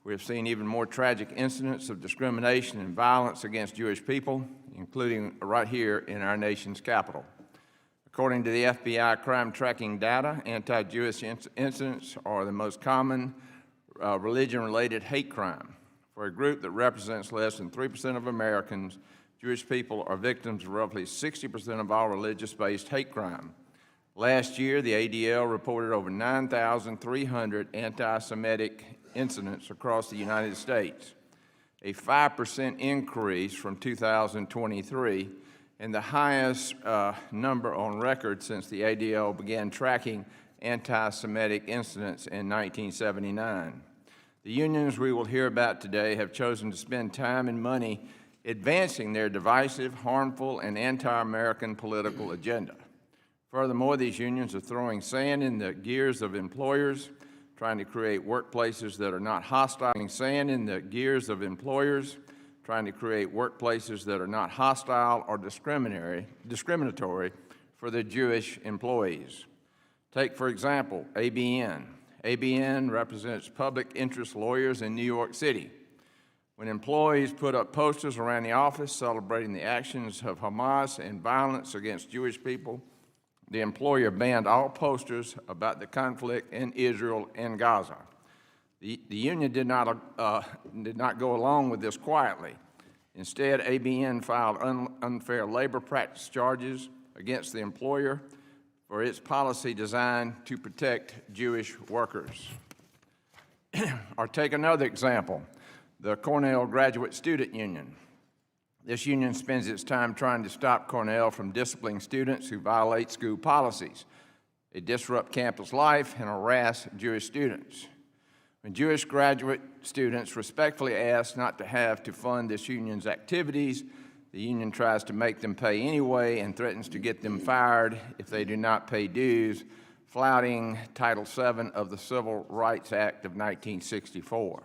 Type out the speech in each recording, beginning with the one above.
We have seen even more tragic incidents of discrimination and violence against Jewish people, including right here in our nation's capital. According to the FBI crime tracking data, anti-Jewish incidents are the most common religion-related hate crime. For a group that represents less than 3% of Americans, Jewish people are victims of roughly 60% of all religious-based hate crime. Last year, the ADL reported over 9,300 anti-Semitic incidents across the United States, a 5% increase from 2023, and the highest number on record since the ADL began tracking anti-Semitic incidents in 1979. The unions we will hear about today have chosen to spend time and money advancing their divisive, harmful, and anti-American political agenda. Furthermore, these unions are throwing sand in the gears of employers, trying to create workplaces that are not hostile, or discriminatory for the Jewish employees. Take, for example, ABN. ABN represents public interest lawyers in New York City. When employees put up posters around the office celebrating the actions of Hamas and violence against Jewish people, the employer banned all posters about the conflict in Israel and Gaza. The union did not go along with this quietly. Instead, ABN filed unfair labor practice charges against the employer for its policy designed to protect Jewish workers. Or take another example, the Cornell Graduate Student Union. This union spends its time trying to stop Cornell from disciplining students who violate school policies. They disrupt campus life and harass Jewish students. When Jewish graduate students respectfully ask not to have to fund this union's activities, the union tries to make them pay anyway and threatens to get them fired if they do not pay dues, flouting Title VII of the Civil Rights Act of 1964.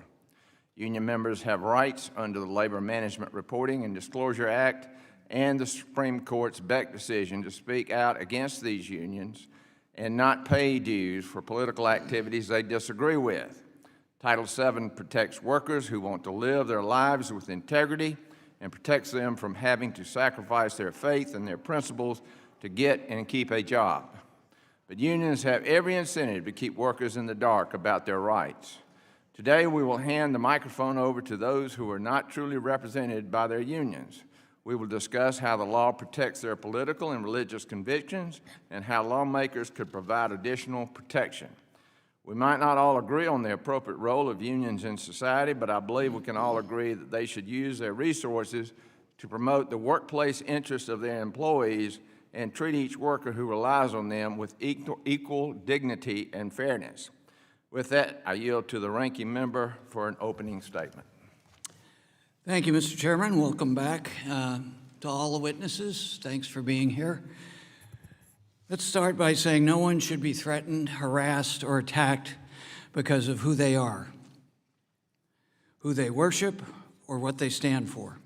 Union members have rights under the Labor Management Reporting and Disclosure Act and the Supreme Court's Beck decision to speak out against these unions and not pay dues for political activities they disagree with. Title VII protects workers who want to live their lives with integrity and protects them from having to sacrifice their faith and their principles to get and keep a job. But unions have every incentive to keep workers in the dark about their rights. Today, we will hand the microphone over to those who are not truly represented by their unions. We will discuss how the law protects their political and religious convictions and how lawmakers could provide additional protection. We might not all agree on the appropriate role of unions in society, but I believe we can all agree that they should use their resources to promote the workplace interests of their employees and treat each worker who relies on them with equal dignity and fairness. With that, I yield to the ranking member for an opening statement. Thank you, Mr. Chairman. Welcome back to all the witnesses. Thanks for being here. Let's start by saying no one should be threatened, harassed, or attacked because of who they are, who they worship, or what they stand for.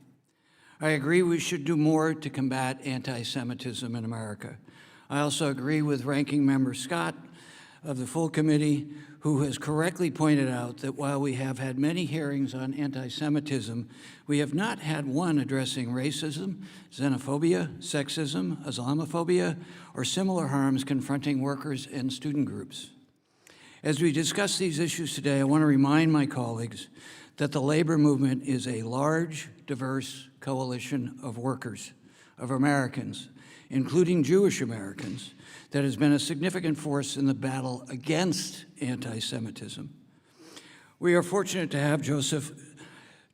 I agree we should do more to combat anti-Semitism in America. I also agree with Ranking Member Scott of the full committee, who has correctly pointed out that while we have had many hearings on anti-Semitism, we have not had one addressing racism, xenophobia, sexism, Islamophobia, or similar harms confronting workers and student groups. As we discuss these issues today, I want to remind my colleagues that the labor movement is a large, diverse coalition of workers, of Americans, including Jewish Americans, that has been a significant force in the battle against anti-Semitism. We are fortunate to have Joseph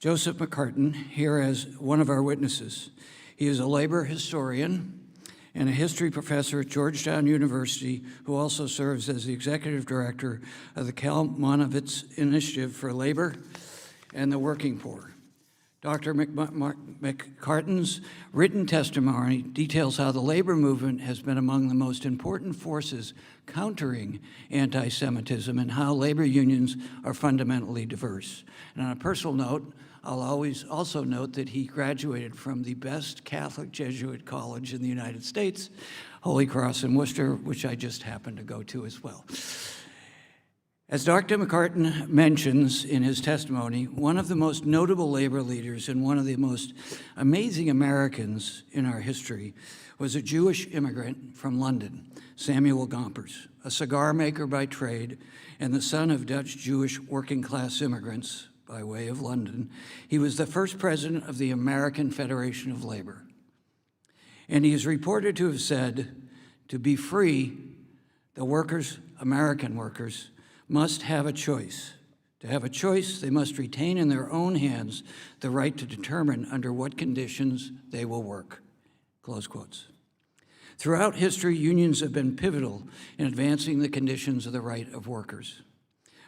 McCarten here as one of our witnesses. He is a labor historian and a history professor at Georgetown University, who also serves as the executive director of the Kalmanovitz Initiative for Labor and the Working Poor. Dr. McCarten's written testimony details how the labor movement has been among the most important forces countering anti-Semitism and how labor unions are fundamentally diverse. And on a personal note, I'll always also note that he graduated from the best Catholic Jesuit college in the United States, Holy Cross in Worcester, which I just happened to go to as well. As Dr. McCarten mentions in his testimony, one of the most notable labor leaders and one of the most amazing Americans in our history was a Jewish immigrant from London, Samuel Gompers, a cigar maker by trade and the son of Dutch Jewish working-class immigrants by way of London. He was the first president of the American Federation of Labor. And he is reported to have said, to be free, the workers, American workers, must have a choice. To have a choice, they must retain in their own hands the right to determine under what conditions they will work. Close quotes. Throughout history, unions have been pivotal in advancing the conditions of the right of workers.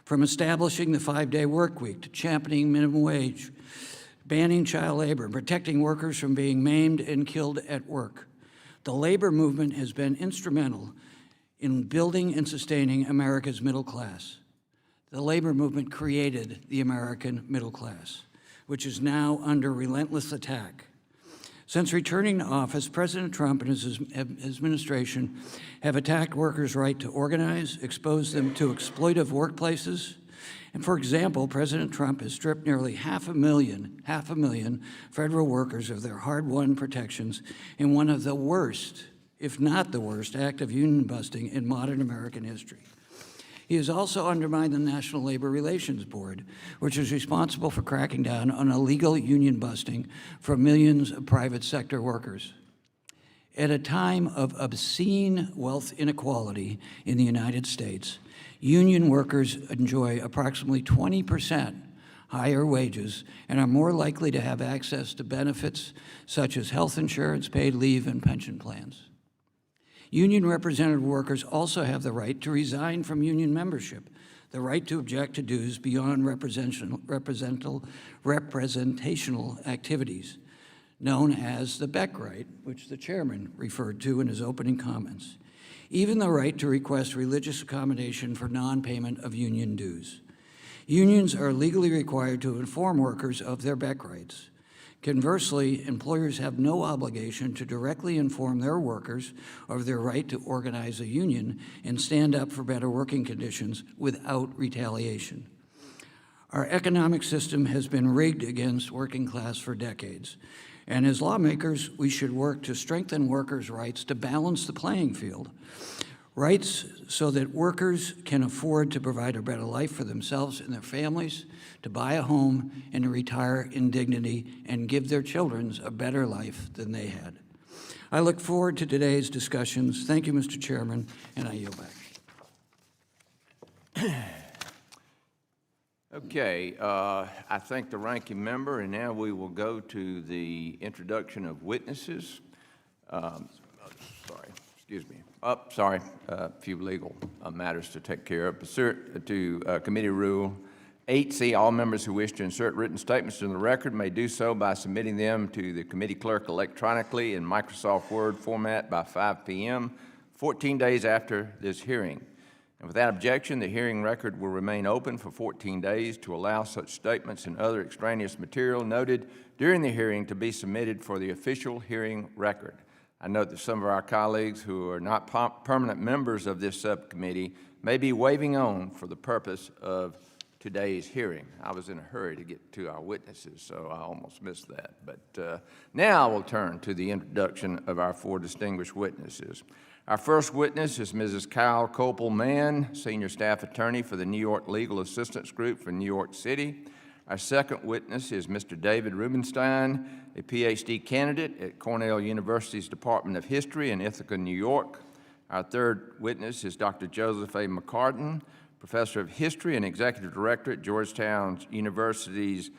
From establishing the 5-day work week to championing minimum wage, banning child labor, and protecting workers from being maimed and killed at work, the labor movement has been instrumental in building and sustaining America's middle class. The labor movement created the American middle class, which is now under relentless attack. Since returning to office, President Trump and his administration have attacked workers' right to organize, exposed them to exploitive workplaces. And for example, President Trump has stripped nearly half a million federal workers of their hard-won protections in one of the worst, if not the worst, act of union busting in modern American history. He has also undermined the National Labor Relations Board, which is responsible for cracking down on illegal union busting for millions of private sector workers. At a time of obscene wealth inequality in the United States, union workers enjoy approximately 20% higher wages and are more likely to have access to benefits such as health insurance, paid leave, and pension plans. Union represented workers also have the right to resign from union membership, the right to object to dues beyond representational activities, known as the Beck right, which the chairman referred to in his opening comments. Even the right to request religious accommodation for non-payment of union dues. Unions are legally required to inform workers of their Beck rights. Conversely, employers have no obligation to directly inform their workers of their right to organize a union and stand up for better working conditions without retaliation. Our economic system has been rigged against working class for decades, and as lawmakers, we should work to strengthen workers' rights to balance the playing field. Rights so that workers can afford to provide a better life for themselves and their families, to buy a home, and to retire in dignity and give their children a better life than they had. I look forward to today's discussions. Thank you, Mr. Chairman, and I yield back. Okay, I thank the ranking member, and now we will go to the introduction of witnesses. A few legal matters to take care of. Pursuant to Committee Rule 8C, all members who wish to insert written statements in the record may do so by submitting them to the committee clerk electronically in Microsoft Word format by 5 p.m., 14 days after this hearing. And without objection, the hearing record will remain open for 14 days to allow such statements and other extraneous material noted during the hearing to be submitted for the official hearing record. I note that some of our colleagues who are not permanent members of this subcommittee may be waving on for the purpose of today's hearing. I was in a hurry to get to our witnesses, so I almost missed that. But now we'll turn to the introduction of our four distinguished witnesses. Our first witness is Mrs. Copelman, Senior Staff Attorney for the New York Legal Assistance Group for New York City. Our second witness is Mr. David Rubenstein, a PhD candidate at Cornell University's Department of History in Ithaca, New York. Our third witness is Dr. Joseph A. McCarten, Professor of History and Executive Director at Georgetown University's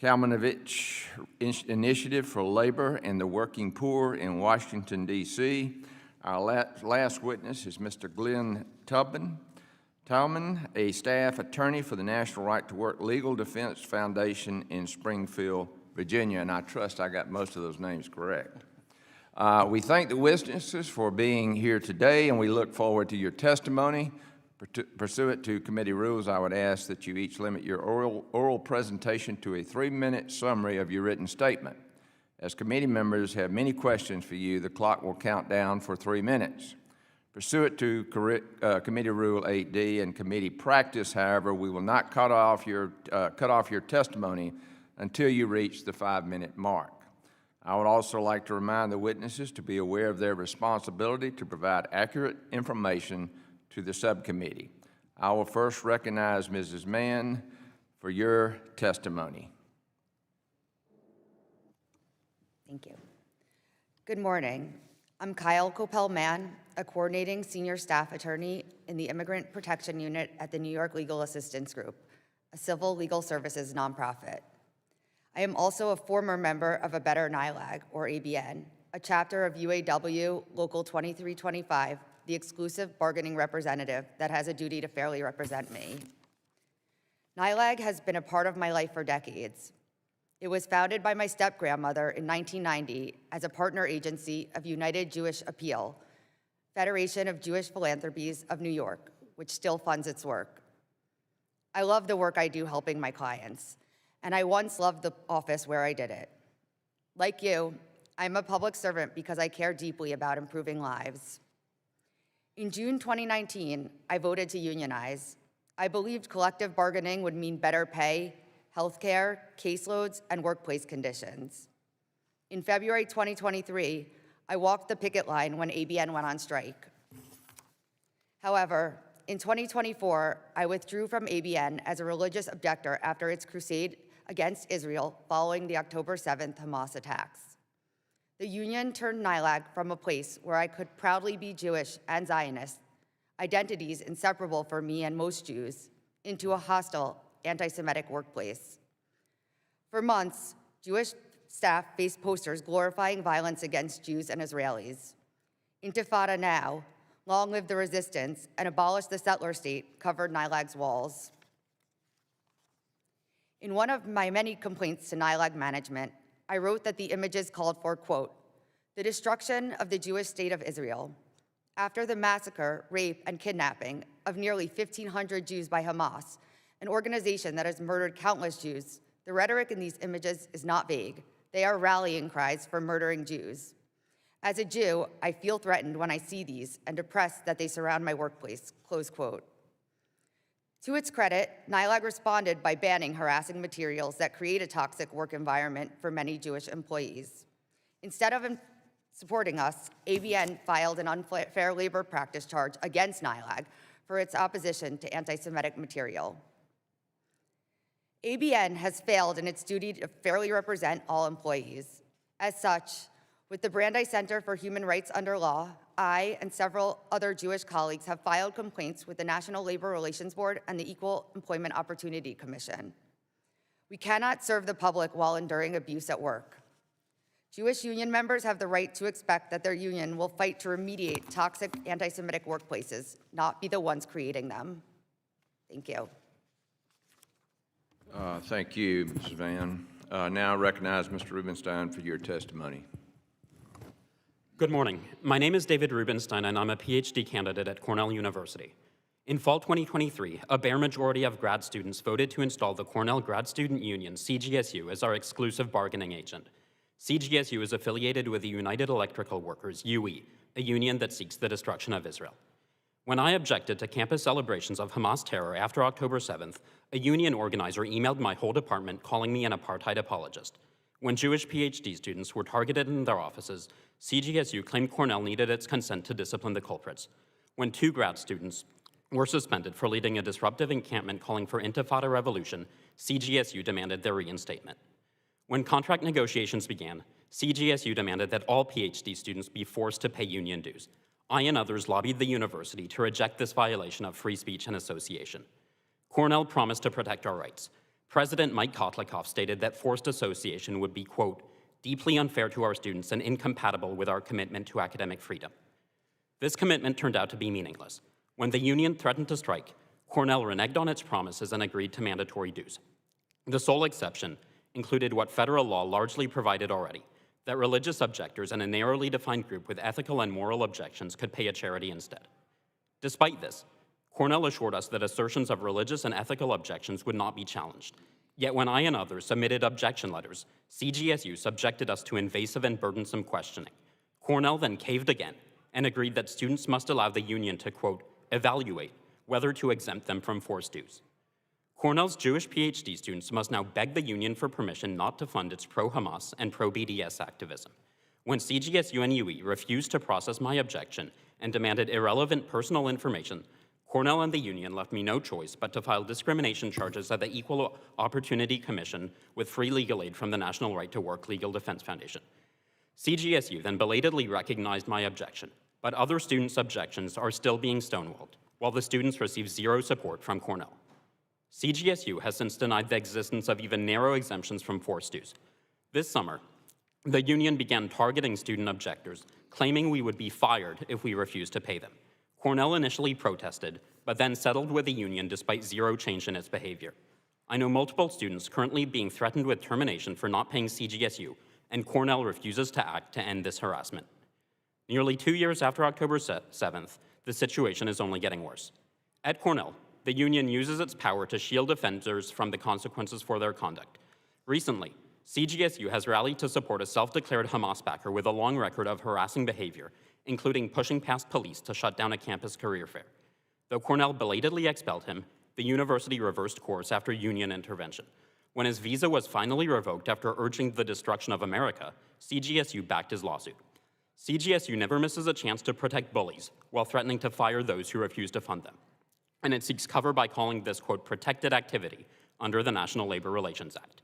Kalmanovich Initiative for Labor and the Working Poor in Washington, D.C. Our last witness is Mr. Glenn Taubman, a staff attorney for the National Right to Work Legal Defense Foundation in Springfield, Virginia, and I trust I got most of those names correct. We thank the witnesses for being here today, and we look forward to your testimony. Pursuant to committee rules, I would ask that you each limit your oral presentation to a 3-minute summary of your written statement. As committee members have many questions for you, the clock will count down for 3 minutes. Pursuant to Committee Rule 8D and committee practice, however, we will not cut off your testimony until you reach the 5-minute mark. I would also like to remind the witnesses to be aware of their responsibility to provide accurate information to the subcommittee. I will first recognize Mrs. Mann for your testimony. Thank you. Good morning. I'm Kyle Copelman, a coordinating senior staff attorney in the Immigrant Protection Unit at the New York Legal Assistance Group, a civil legal services nonprofit. I am also a former member of a Better NILAG, or ABN, a chapter of UAW Local 2325, the exclusive bargaining representative that has a duty to fairly represent me. NILAG has been a part of my life for decades. It was founded by my step-grandmother in 1990 as a partner agency of United Jewish Appeal, Federation of Jewish Philanthropies of New York, which still funds its work. I love the work I do helping my clients, and I once loved the office where I did it. Like you, I'm a public servant because I care deeply about improving lives. In June 2019, I voted to unionize. I believed collective bargaining would mean better pay, healthcare, caseloads, and workplace conditions. In February 2023, I walked the picket line when ABN went on strike. However, in 2024, I withdrew from ABN as a religious objector after its crusade against Israel following the October 7th Hamas attacks. The union turned NILAG from a place where I could proudly be Jewish and Zionist, identities inseparable for me and most Jews, into a hostile, anti-Semitic workplace. For months, Jewish staff faced posters glorifying violence against Jews and Israelis. Intifada Now, Long Live the Resistance, and Abolish the Settler State covered NILAG's walls. In one of my many complaints to NILAG management, I wrote that the images called for, quote, the destruction of the Jewish state of Israel. After the massacre, rape, and kidnapping of nearly 1,500 Jews by Hamas, an organization that has murdered countless Jews, the rhetoric in these images is not vague. They are rallying cries for murdering Jews. As a Jew, I feel threatened when I see these and depressed that they surround my workplace, close quote. To its credit, NILAG responded by banning harassing materials that create a toxic work environment for many Jewish employees. Instead of supporting us, ABN filed an unfair labor practice charge against NILAG for its opposition to anti-Semitic material. ABN has failed in its duty to fairly represent all employees. As such, with the Brandeis Center for Human Rights under Law, I and several other Jewish colleagues have filed complaints with the National Labor Relations Board and the Equal Employment Opportunity Commission. We cannot serve the public while enduring abuse at work. Jewish union members have the right to expect that their union will fight to remediate toxic anti-Semitic workplaces, not be the ones creating them. Thank you. Thank you, Mrs. Vann. Now I recognize Mr. Rubenstein for your testimony. Good morning. My name is David Rubenstein, and I'm a PhD candidate at Cornell University. In fall 2023, a bare majority of grad students voted to install the Cornell Grad Student Union, CGSU, as our exclusive bargaining agent. CGSU is affiliated with the United Electrical Workers, UE, a union that seeks the destruction of Israel. When I objected to campus celebrations of Hamas terror after October 7th, a union organizer emailed my whole department calling me an apartheid apologist. When Jewish PhD students were targeted in their offices, CGSU claimed Cornell needed its consent to discipline the culprits. When 2 grad students were suspended for leading a disruptive encampment calling for Intifada revolution, CGSU demanded their reinstatement. When contract negotiations began, CGSU demanded that all PhD students be forced to pay union dues. I and others lobbied the university to reject this violation of free speech and association. Cornell promised to protect our rights. President Mike Kotlikoff stated that forced association would be, quote, deeply unfair to our students and incompatible with our commitment to academic freedom. This commitment turned out to be meaningless. When the union threatened to strike, Cornell reneged on its promises and agreed to mandatory dues. The sole exception included what federal law largely provided already, that religious objectors and a narrowly defined group with ethical and moral objections could pay a charity instead. Despite this, Cornell assured us that assertions of religious and ethical objections would not be challenged. Yet when I and others submitted objection letters, CGSU subjected us to invasive and burdensome questioning. Cornell then caved again, and agreed that students must allow the union to, quote, evaluate whether to exempt them from forced dues. Cornell's Jewish PhD students must now beg the union for permission not to fund its pro-Hamas and pro-BDS activism. When CGSU and UE refused to process my objection and demanded irrelevant personal information, Cornell and the union left me no choice but to file discrimination charges at the Equal Opportunity Commission with free legal aid from the National Right to Work Legal Defense Foundation. CGSU then belatedly recognized my objection, but other students' objections are still being stonewalled, while the students receive zero support from Cornell. CGSU has since denied the existence of even narrow exemptions from forced dues. This summer, the union began targeting student objectors, claiming we would be fired if we refused to pay them. Cornell initially protested, but then settled with the union despite zero change in its behavior. I know multiple students currently being threatened with termination for not paying CGSU, and Cornell refuses to act to end this harassment. Nearly 2 years after October 7th, the situation is only getting worse. At Cornell, the union uses its power to shield offenders from the consequences for their conduct. Recently, CGSU has rallied to support a self-declared Hamas backer with a long record of harassing behavior, including pushing past police to shut down a campus career fair. Though Cornell belatedly expelled him, the university reversed course after union intervention. When his visa was finally revoked after urging the destruction of America, CGSU backed his lawsuit. CGSU never misses a chance to protect bullies while threatening to fire those who refuse to fund them. And it seeks cover by calling this, quote, protected activity under the National Labor Relations Act.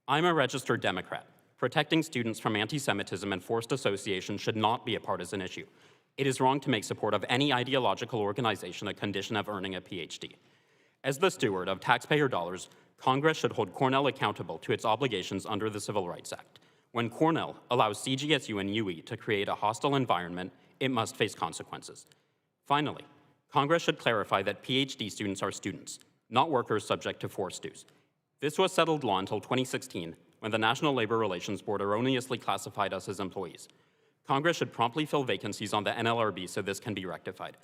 I'm a registered Democrat. Protecting students from anti-Semitism and forced association should not be a partisan issue. It is wrong to make support of any ideological organization a condition of earning a PhD. As the steward of taxpayer dollars, Congress should hold Cornell accountable to its obligations under the Civil Rights Act. When Cornell allows CGSU and UE to create a hostile environment, it must face consequences. Finally, Congress should clarify that PhD students are students, not workers subject to forced dues. This was settled law until 2016, when the National Labor Relations Board erroneously classified us as employees. Congress should promptly fill vacancies on the NLRB so this can be rectified.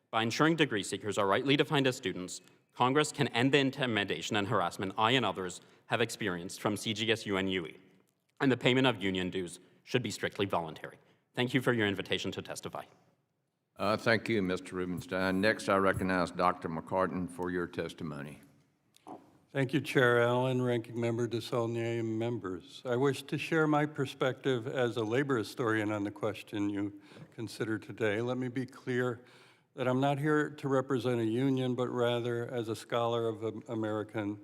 By ensuring degree seekers are rightly defined as students, Congress can end the intimidation and harassment I and others have experienced from CGSU and UE, and the payment of union dues should be strictly voluntary. Thank you for your invitation to testify. Thank you, Mr. Rubenstein. Next, I recognize Dr. McCarten for your testimony. Thank you, Chair Allen, Ranking Member DeSaulnier, and members. I wish to share my perspective as a labor historian on the question you consider today. Let me be clear that I'm not here to represent a union, but rather as a scholar of the American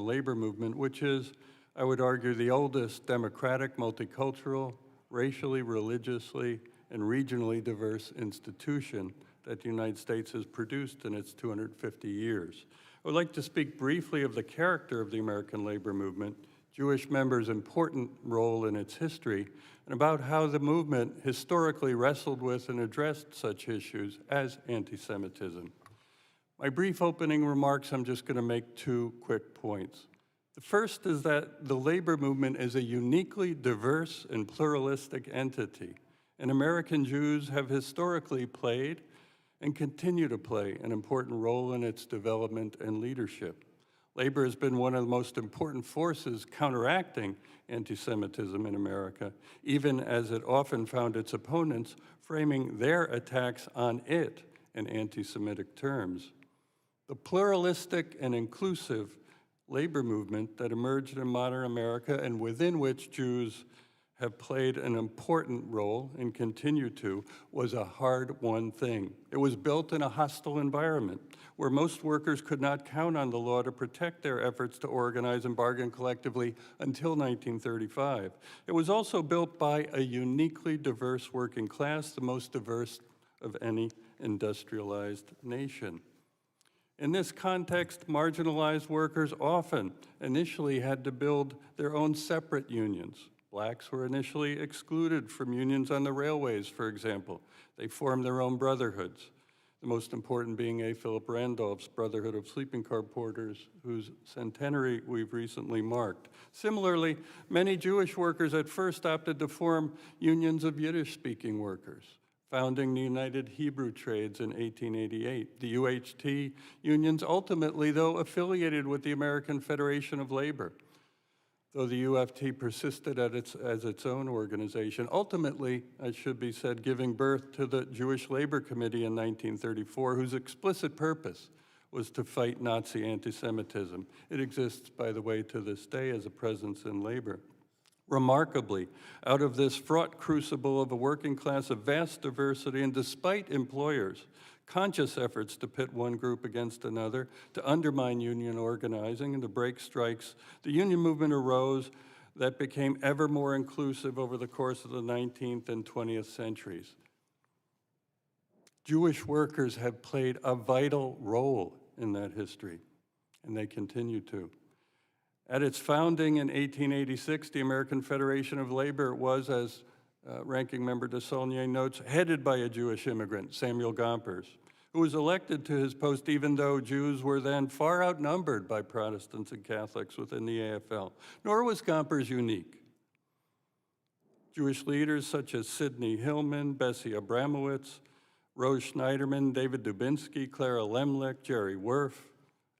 labor movement, which is, I would argue, the oldest democratic, multicultural, racially, religiously, and regionally diverse institution that the United States has produced in its 250 years. I would like to speak briefly of the character of the American labor movement, Jewish members' important role in its history, and about how the movement historically wrestled with and addressed such issues as anti-Semitism. My brief opening remarks, I'm just going to make 2 quick points. The first is that the labor movement is a uniquely diverse and pluralistic entity, and American Jews have historically played and continue to play an important role in its development and leadership. Labor has been one of the most important forces counteracting anti-Semitism in America, even as it often found its opponents framing their attacks on it in anti-Semitic terms. The pluralistic and inclusive labor movement that emerged in modern America and within which Jews have played an important role and continue to, was a hard-won thing. It was built in a hostile environment where most workers could not count on the law to protect their efforts to organize and bargain collectively until 1935. It was also built by a uniquely diverse working class, the most diverse of any industrialized nation. In this context, marginalized workers often initially had to build their own separate unions. Blacks were initially excluded from unions on the railways, for example. They formed their own brotherhoods, the most important being A. Philip Randolph's Brotherhood of Sleeping Car Porters, whose centenary we've recently marked. Similarly, many Jewish workers at first opted to form unions of Yiddish-speaking workers, founding the United Hebrew Trades in 1888. The UHT unions ultimately, though, affiliated with the American Federation of Labor. though the UFT persisted as its own organization, ultimately, it should be said, giving birth to the Jewish Labor Committee in 1934, whose explicit purpose was to fight Nazi anti-Semitism. It exists, by the way, to this day as a presence in labor. Remarkably, out of this fraught crucible of a working class of vast diversity, and despite employers' conscious efforts to pit one group against another, to undermine union organizing and to break strikes, the union movement arose that became ever more inclusive over the course of the 19th and 20th centuries. Jewish workers have played a vital role in that history, and they continue to. At its founding in 1886, the American Federation of Labor was, as Ranking Member DeSaulnier notes, headed by a Jewish immigrant, Samuel Gompers, who was elected to his post even though Jews were then far outnumbered by Protestants and Catholics within the AFL. Nor was Gompers unique. Jewish leaders such as Sidney Hillman, Bessie Abramowitz, Rose Schneiderman, David Dubinsky, Clara Lemlich, Jerry Werf,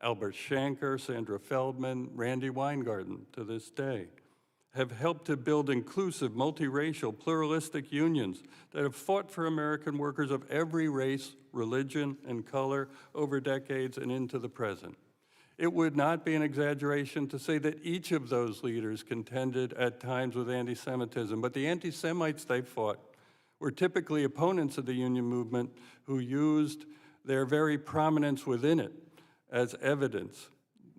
Albert Shanker, Sandra Feldman, Randy Weingarten, to this day, have helped to build inclusive, multiracial, pluralistic unions that have fought for American workers of every race, religion, and color over decades and into the present. It would not be an exaggeration to say that each of those leaders contended at times with anti-Semitism, but the anti-Semites they fought were typically opponents of the union movement who used their very prominence within it as evidence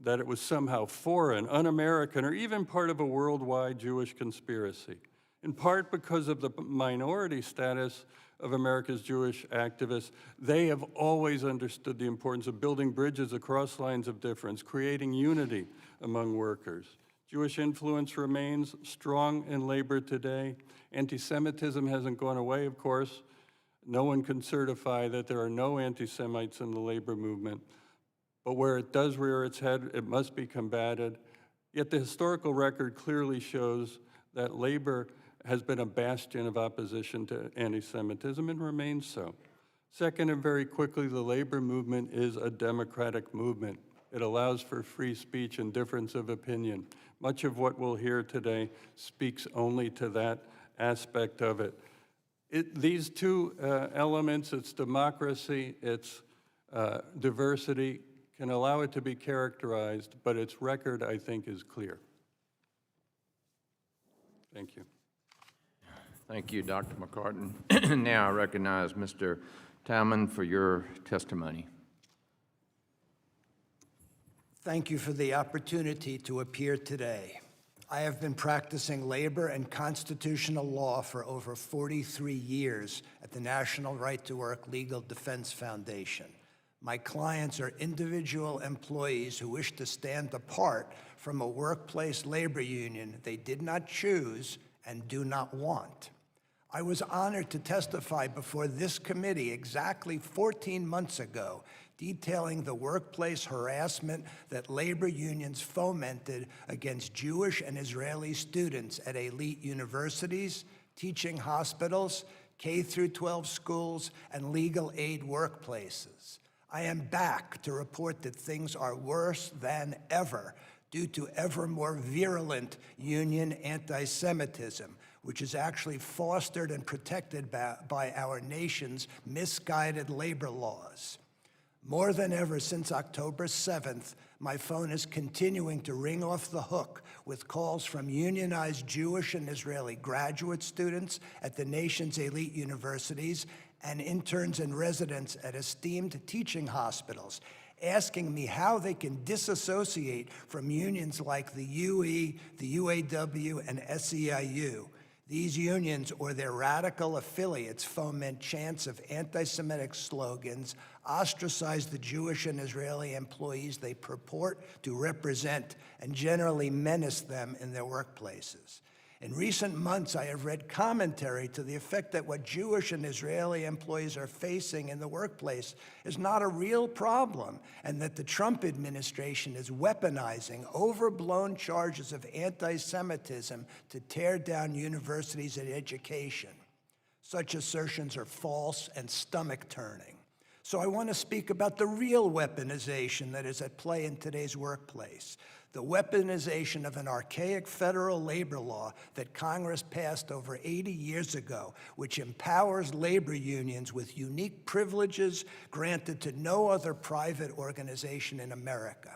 that it was somehow foreign, un-American, or even part of a worldwide Jewish conspiracy, in part because of the minority status of America's Jewish activists. They have always understood the importance of building bridges across lines of difference, creating unity among workers. Jewish influence remains strong in labor today. Anti-Semitism hasn't gone away, of course. No one can certify that there are no anti-Semites in the labor movement. But where it does rear its head, it must be combated. Yet the historical record clearly shows that labor has been a bastion of opposition to anti-Semitism and remains so. Second, and very quickly, the labor movement is a democratic movement. It allows for free speech and difference of opinion. Much of what we'll hear today speaks only to that aspect of it. These two elements, its democracy, its diversity, can allow it to be characterized, but its record, I think, is clear. Thank you. Thank you, Dr. McCarten. Now I recognize Mr. Taubman for your testimony. Thank you for the opportunity to appear today. I have been practicing labor and constitutional law for over 43 years at the National Right to Work Legal Defense Foundation. My clients are individual employees who wish to stand apart from a workplace labor union they did not choose and do not want. I was honored to testify before this committee exactly 14 months ago, detailing the workplace harassment that labor unions fomented against Jewish and Israeli students at elite universities, teaching hospitals, K-12 schools, and legal aid workplaces. I am back to report that things are worse than ever due to ever more virulent union anti-Semitism, which is actually fostered and protected by our nation's misguided labor laws. More than ever since October 7th, my phone is continuing to ring off the hook with calls from unionized Jewish and Israeli graduate students at the nation's elite universities and interns and residents at esteemed teaching hospitals, asking me how they can disassociate from unions like the UE, the UAW, and SEIU. These unions or their radical affiliates foment chants of anti-Semitic slogans, ostracize the Jewish and Israeli employees they purport to represent, and generally menace them in their workplaces. In recent months, I have read commentary to the effect that what Jewish and Israeli employees are facing in the workplace is not a real problem, and that the Trump administration is weaponizing overblown charges of anti-Semitism to tear down universities and education. Such assertions are false and stomach-turning. So I want to speak about the real weaponization that is at play in today's workplace. The weaponization of an archaic federal labor law that Congress passed over 80 years ago, which empowers labor unions with unique privileges granted to no other private organization in America.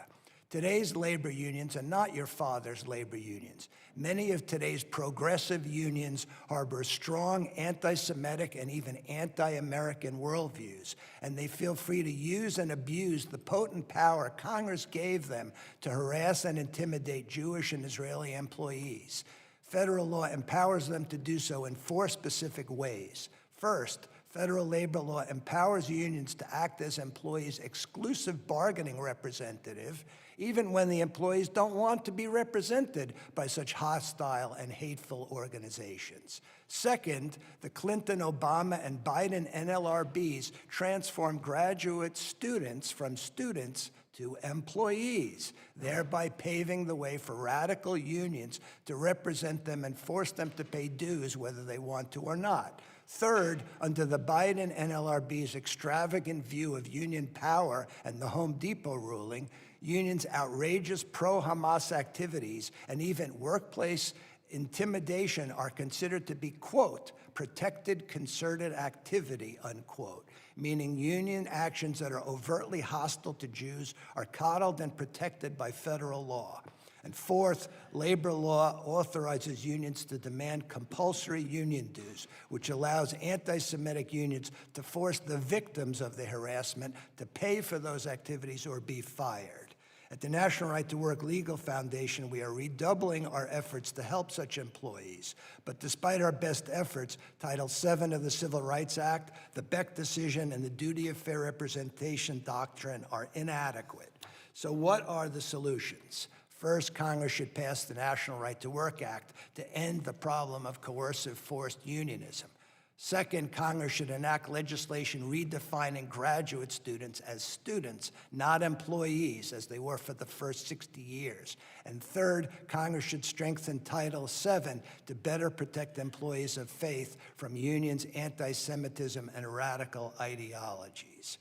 Today's labor unions are not your father's labor unions. Many of today's progressive unions harbor strong anti-Semitic and even anti-American worldviews, and they feel free to use and abuse the potent power Congress gave them to harass and intimidate Jewish and Israeli employees. Federal law empowers them to do so in 4 specific ways. First, federal labor law empowers unions to act as employees' exclusive bargaining representative, even when the employees don't want to be represented by such hostile and hateful organizations. Second, the Clinton, Obama, and Biden NLRBs transformed graduate students from students to employees, thereby paving the way for radical unions to represent them and force them to pay dues whether they want to or not. Third, under the Biden NLRB's extravagant view of union power and the Home Depot ruling, unions' outrageous pro-Hamas activities and even workplace intimidation are considered to be, quote, protected concerted activity, unquote, meaning union actions that are overtly hostile to Jews are coddled and protected by federal law. And fourth, labor law authorizes unions to demand compulsory union dues, which allows anti-Semitic unions to force the victims of the harassment to pay for those activities or be fired. At the National Right to Work Legal Foundation, we are redoubling our efforts to help such employees. But despite our best efforts, Title VII of the Civil Rights Act, the Beck decision, and the duty of fair representation doctrine are inadequate. So what are the solutions? First, Congress should pass the National Right to Work Act to end the problem of coercive forced unionism. Second, Congress should enact legislation redefining graduate students as students, not employees, as they were for the first 60 years. And third, Congress should strengthen Title VII to better protect employees of faith from unions' anti-Semitism and radical ideologies.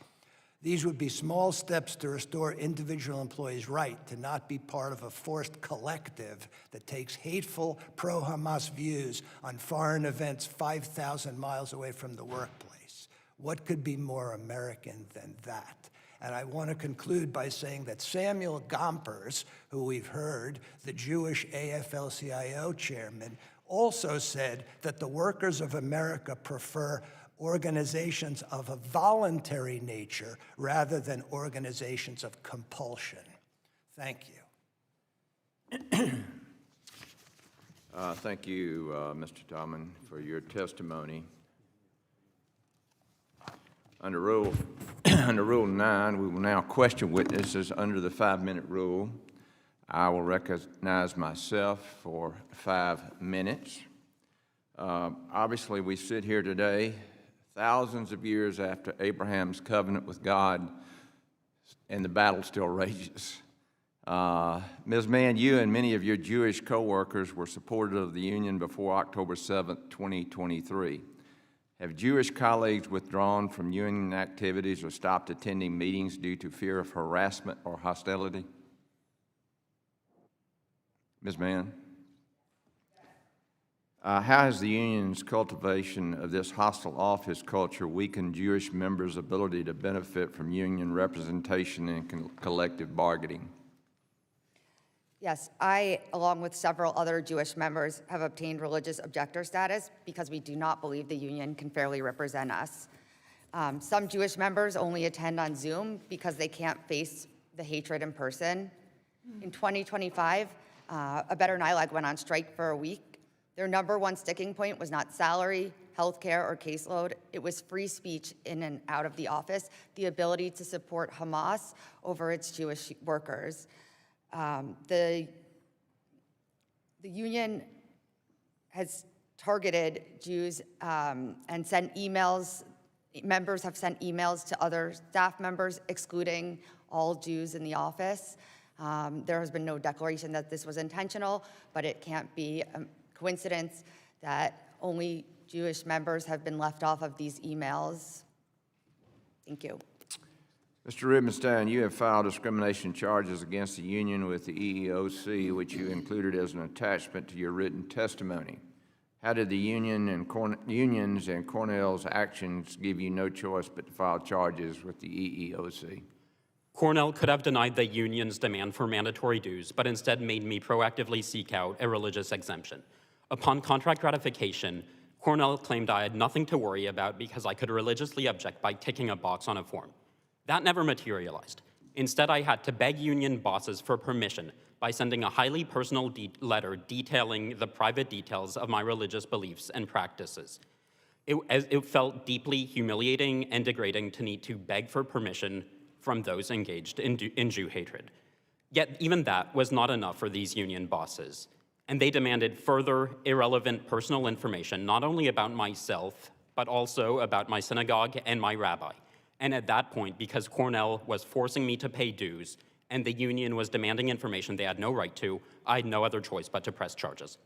These would be small steps to restore individual employees' right to not be part of a forced collective that takes hateful pro-Hamas views on foreign events 5,000 miles away from the workplace. What could be more American than that? And I want to conclude by saying that Samuel Gompers, who we've heard, the Jewish AFL-CIO chairman, also said that the workers of America prefer organizations of a voluntary nature rather than organizations of compulsion. Thank you. Thank you, Mr. Taubman, for your testimony. Under Rule 9, we will now question witnesses under the 5-minute rule. I will recognize myself for 5 minutes. Obviously, we sit here today thousands of years after Abraham's covenant with God, and the battle still rages. Ms. Mann, you and many of your Jewish co-workers were supportive of the union before October 7th, 2023. Have Jewish colleagues withdrawn from union activities or stopped attending meetings due to fear of harassment or hostility? Ms. Mann? How has the union's cultivation of this hostile office culture weakened Jewish members' ability to benefit from union representation and collective bargaining? Yes, I, along with several other Jewish members, have obtained religious objector status because we do not believe the union can fairly represent us. Some Jewish members only attend on Zoom because they can't face the hatred in person. In 2025, a Better NILAG went on strike for a week. Their number one sticking point was not salary, healthcare, or caseload. It was free speech in and out of the office, the ability to support Hamas over its Jewish workers. The union has targeted Jews and sent emails. Members have sent emails to other staff members excluding all Jews in the office. There has been no declaration that this was intentional, but it can't be coincidence that only Jewish members have been left off of these emails. Thank you. Mr. Rubenstein, you have filed discrimination charges against the union with the EEOC, which you included as an attachment to your written testimony. How did the unions and Cornell's actions give you no choice but to file charges with the EEOC? Cornell could have denied the union's demand for mandatory dues, but instead made me proactively seek out a religious exemption. Upon contract ratification, Cornell claimed I had nothing to worry about because I could religiously object by ticking a box on a form. That never materialized. Instead, I had to beg union bosses for permission by sending a highly personal letter detailing the private details of my religious beliefs and practices. It felt deeply humiliating and degrading to need to beg for permission from those engaged in Jew hatred. Yet even that was not enough for these union bosses, and they demanded further irrelevant personal information, not only about myself, but also about my synagogue and my rabbi. And at that point, because Cornell was forcing me to pay dues and the union was demanding information they had no right to, I had no other choice but to press charges.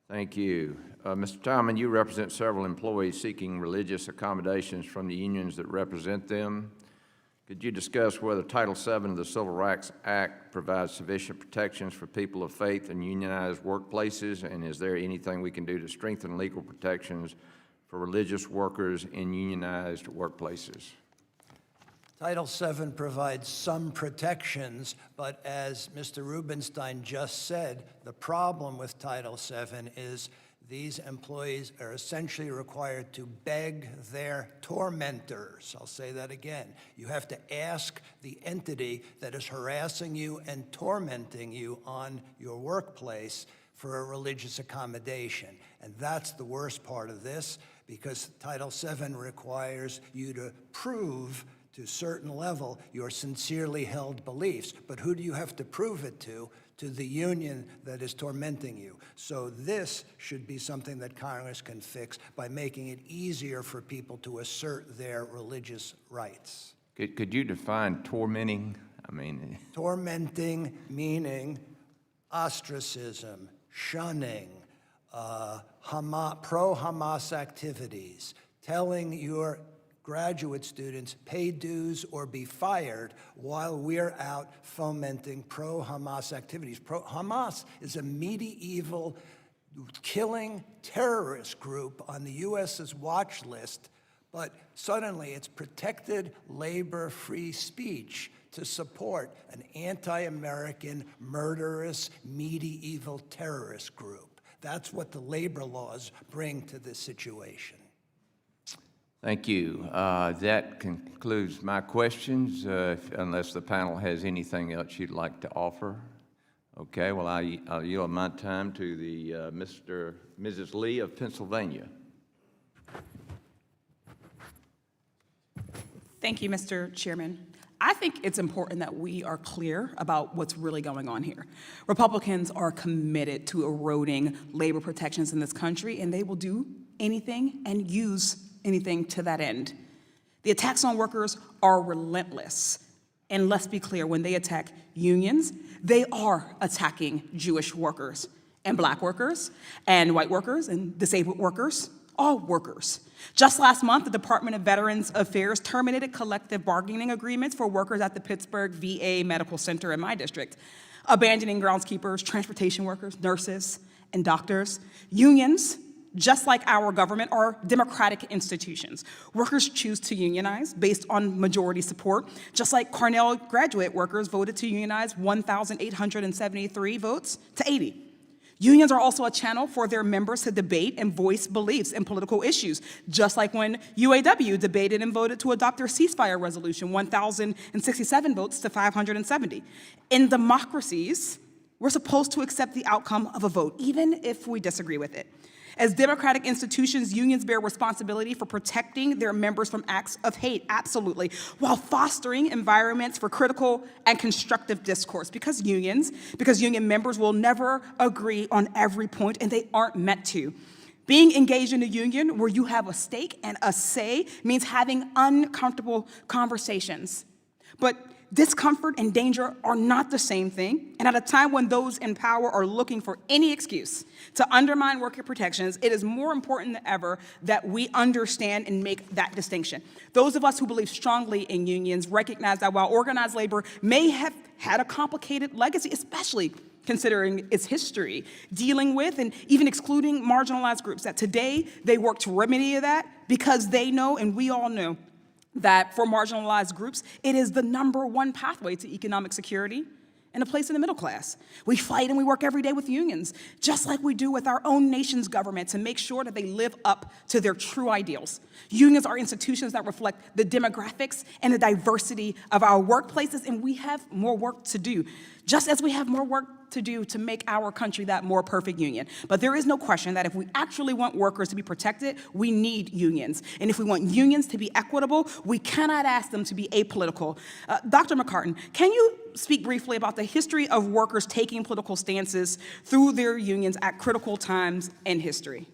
Thank you. Mr. Taubman, you represent several employees seeking religious accommodations from the unions that represent them. Could you discuss whether Title VII of the Civil Rights Act provides sufficient protections for people of faith in unionized workplaces, and is there anything we can do to strengthen legal protections for religious workers in unionized workplaces? Title VII provides some protections, but as Mr. Rubenstein just said, the problem with Title VII is these employees are essentially required to beg their tormentors. I'll say that again. You have to ask the entity that is harassing you and tormenting you on your workplace for a religious accommodation. And that's the worst part of this, because Title VII requires you to prove to a certain level your sincerely held beliefs. But who do you have to prove it to? To the union that is tormenting you. So this should be something that Congress can fix by making it easier for people to assert their religious rights. Could you define tormenting? Tormenting meaning ostracism, shunning, pro-Hamas activities, telling your graduate students pay dues or be fired while we're out fomenting pro-Hamas activities. Hamas is a medieval killing terrorist group on the U.S.'s watch list, but suddenly it's protected labor-free speech to support an anti-American, murderous, medieval terrorist group. That's what the labor laws bring to this situation. Thank you. That concludes my questions, unless the panel has anything else you'd like to offer. Okay, well, I'll yield my time to the Mrs. Lee of Pennsylvania. Thank you, Mr. Chairman. I think it's important that we are clear about what's really going on here. Republicans are committed to eroding labor protections in this country, and they will do anything and use anything to that end. The attacks on workers are relentless. And let's be clear, when they attack unions, they are attacking Jewish workers and Black workers and white workers and disabled workers, all workers. Just last month, the Department of Veterans Affairs terminated collective bargaining agreements for workers at the Pittsburgh VA Medical Center in my district, abandoning groundskeepers, transportation workers, nurses, and doctors. Unions, just like our government, are democratic institutions. Workers choose to unionize based on majority support, just like Cornell graduate workers voted to unionize 1,873 votes to 80. Unions are also a channel for their members to debate and voice beliefs in political issues, just like when UAW debated and voted to adopt their ceasefire resolution, 1,067 votes to 570. In democracies, we're supposed to accept the outcome of a vote, even if we disagree with it. As democratic institutions, unions bear responsibility for protecting their members from acts of hate, absolutely, while fostering environments for critical and constructive discourse, because union members will never agree on every point, and they aren't meant to. Being engaged in a union where you have a stake and a say means having uncomfortable conversations. But Discomfort and danger are not the same thing, and at a time when those in power are looking for any excuse to undermine worker protections, it is more important than ever that we understand and make that distinction. Those of us who believe strongly in unions recognize that while organized labor may have had a complicated legacy, especially considering its history, dealing with and even excluding marginalized groups, that today they work to remedy that because they know, and we all know, that for marginalized groups, it is the #1 pathway to economic security and a place in the middle class. We fight and we work every day with unions, just like we do with our own nation's government, to make sure that they live up to their true ideals. Unions are institutions that reflect the demographics and the diversity of our workplaces, and we have more work to do, just as we have more work to do to make our country that more perfect union. But there is no question that if we actually want workers to be protected, we need unions. And if we want unions to be equitable, we cannot ask them to be apolitical. Dr. McCarten, can you speak briefly about the history of workers taking political stances through their unions at critical times in history?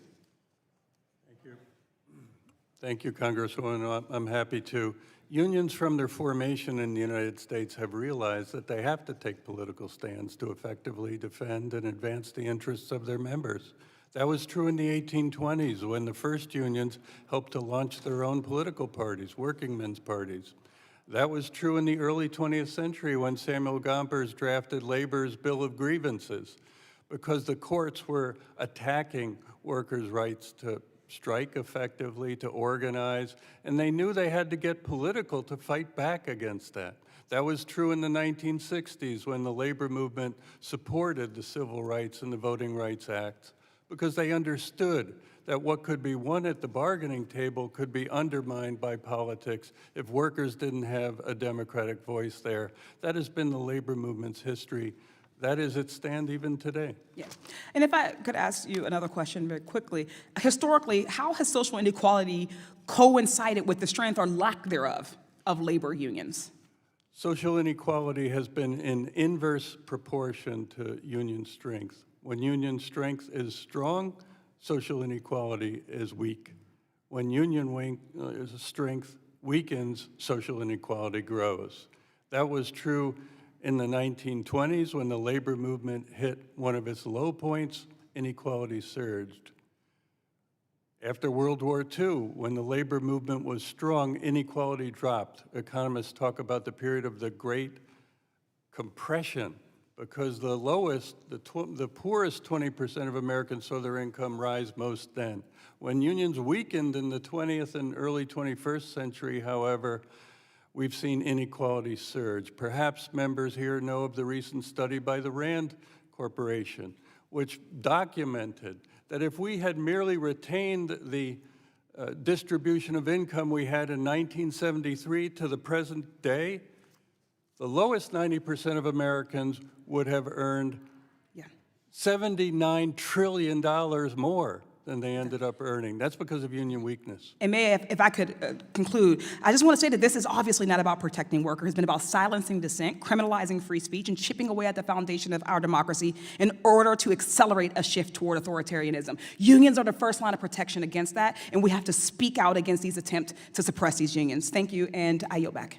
Thank you, Congresswoman. I'm happy to. Unions from their formation in the United States have realized that they have to take political stands to effectively defend and advance the interests of their members. That was true in the 1820s when the first unions helped to launch their own political parties, working men's parties. That was true in the early 20th century when Samuel Gompers drafted Labor's Bill of Grievances, because the courts were attacking workers' rights to strike effectively, to organize, and they knew they had to get political to fight back against that. That was true in the 1960s when the labor movement supported the Civil Rights and the Voting Rights Acts, because they understood that what could be won at the bargaining table could be undermined by politics if workers didn't have a democratic voice there. That has been the labor movement's history. That is its stand even today. Yeah. And if I could ask you another question very quickly. Historically, how has social inequality coincided with the strength or lack thereof of labor unions? Social inequality has been in inverse proportion to union strength. When union strength is strong, social inequality is weak. When union strength weakens, social inequality grows. That was true in the 1920s, when the labor movement hit one of its low points, inequality surged. After World War II, when the labor movement was strong, inequality dropped. Economists talk about the period of the Great Compression, because the poorest 20% of Americans saw their income rise most then. When unions weakened in the 20th and early 21st century, however, we've seen inequality surge. Perhaps members here know of the recent study by the Rand Corporation, which documented that if we had merely retained the distribution of income we had in 1973 to the present day, the lowest 90% of Americans would have earned $79 trillion more than they ended up earning. That's because of union weakness. And if I could conclude, I just want to say that this is obviously not about protecting workers. It's been about silencing dissent, criminalizing free speech, and chipping away at the foundation of our democracy in order to accelerate a shift toward authoritarianism. Unions are the first line of protection against that, and we have to speak out against these attempts to suppress these unions. Thank you, and I yield back.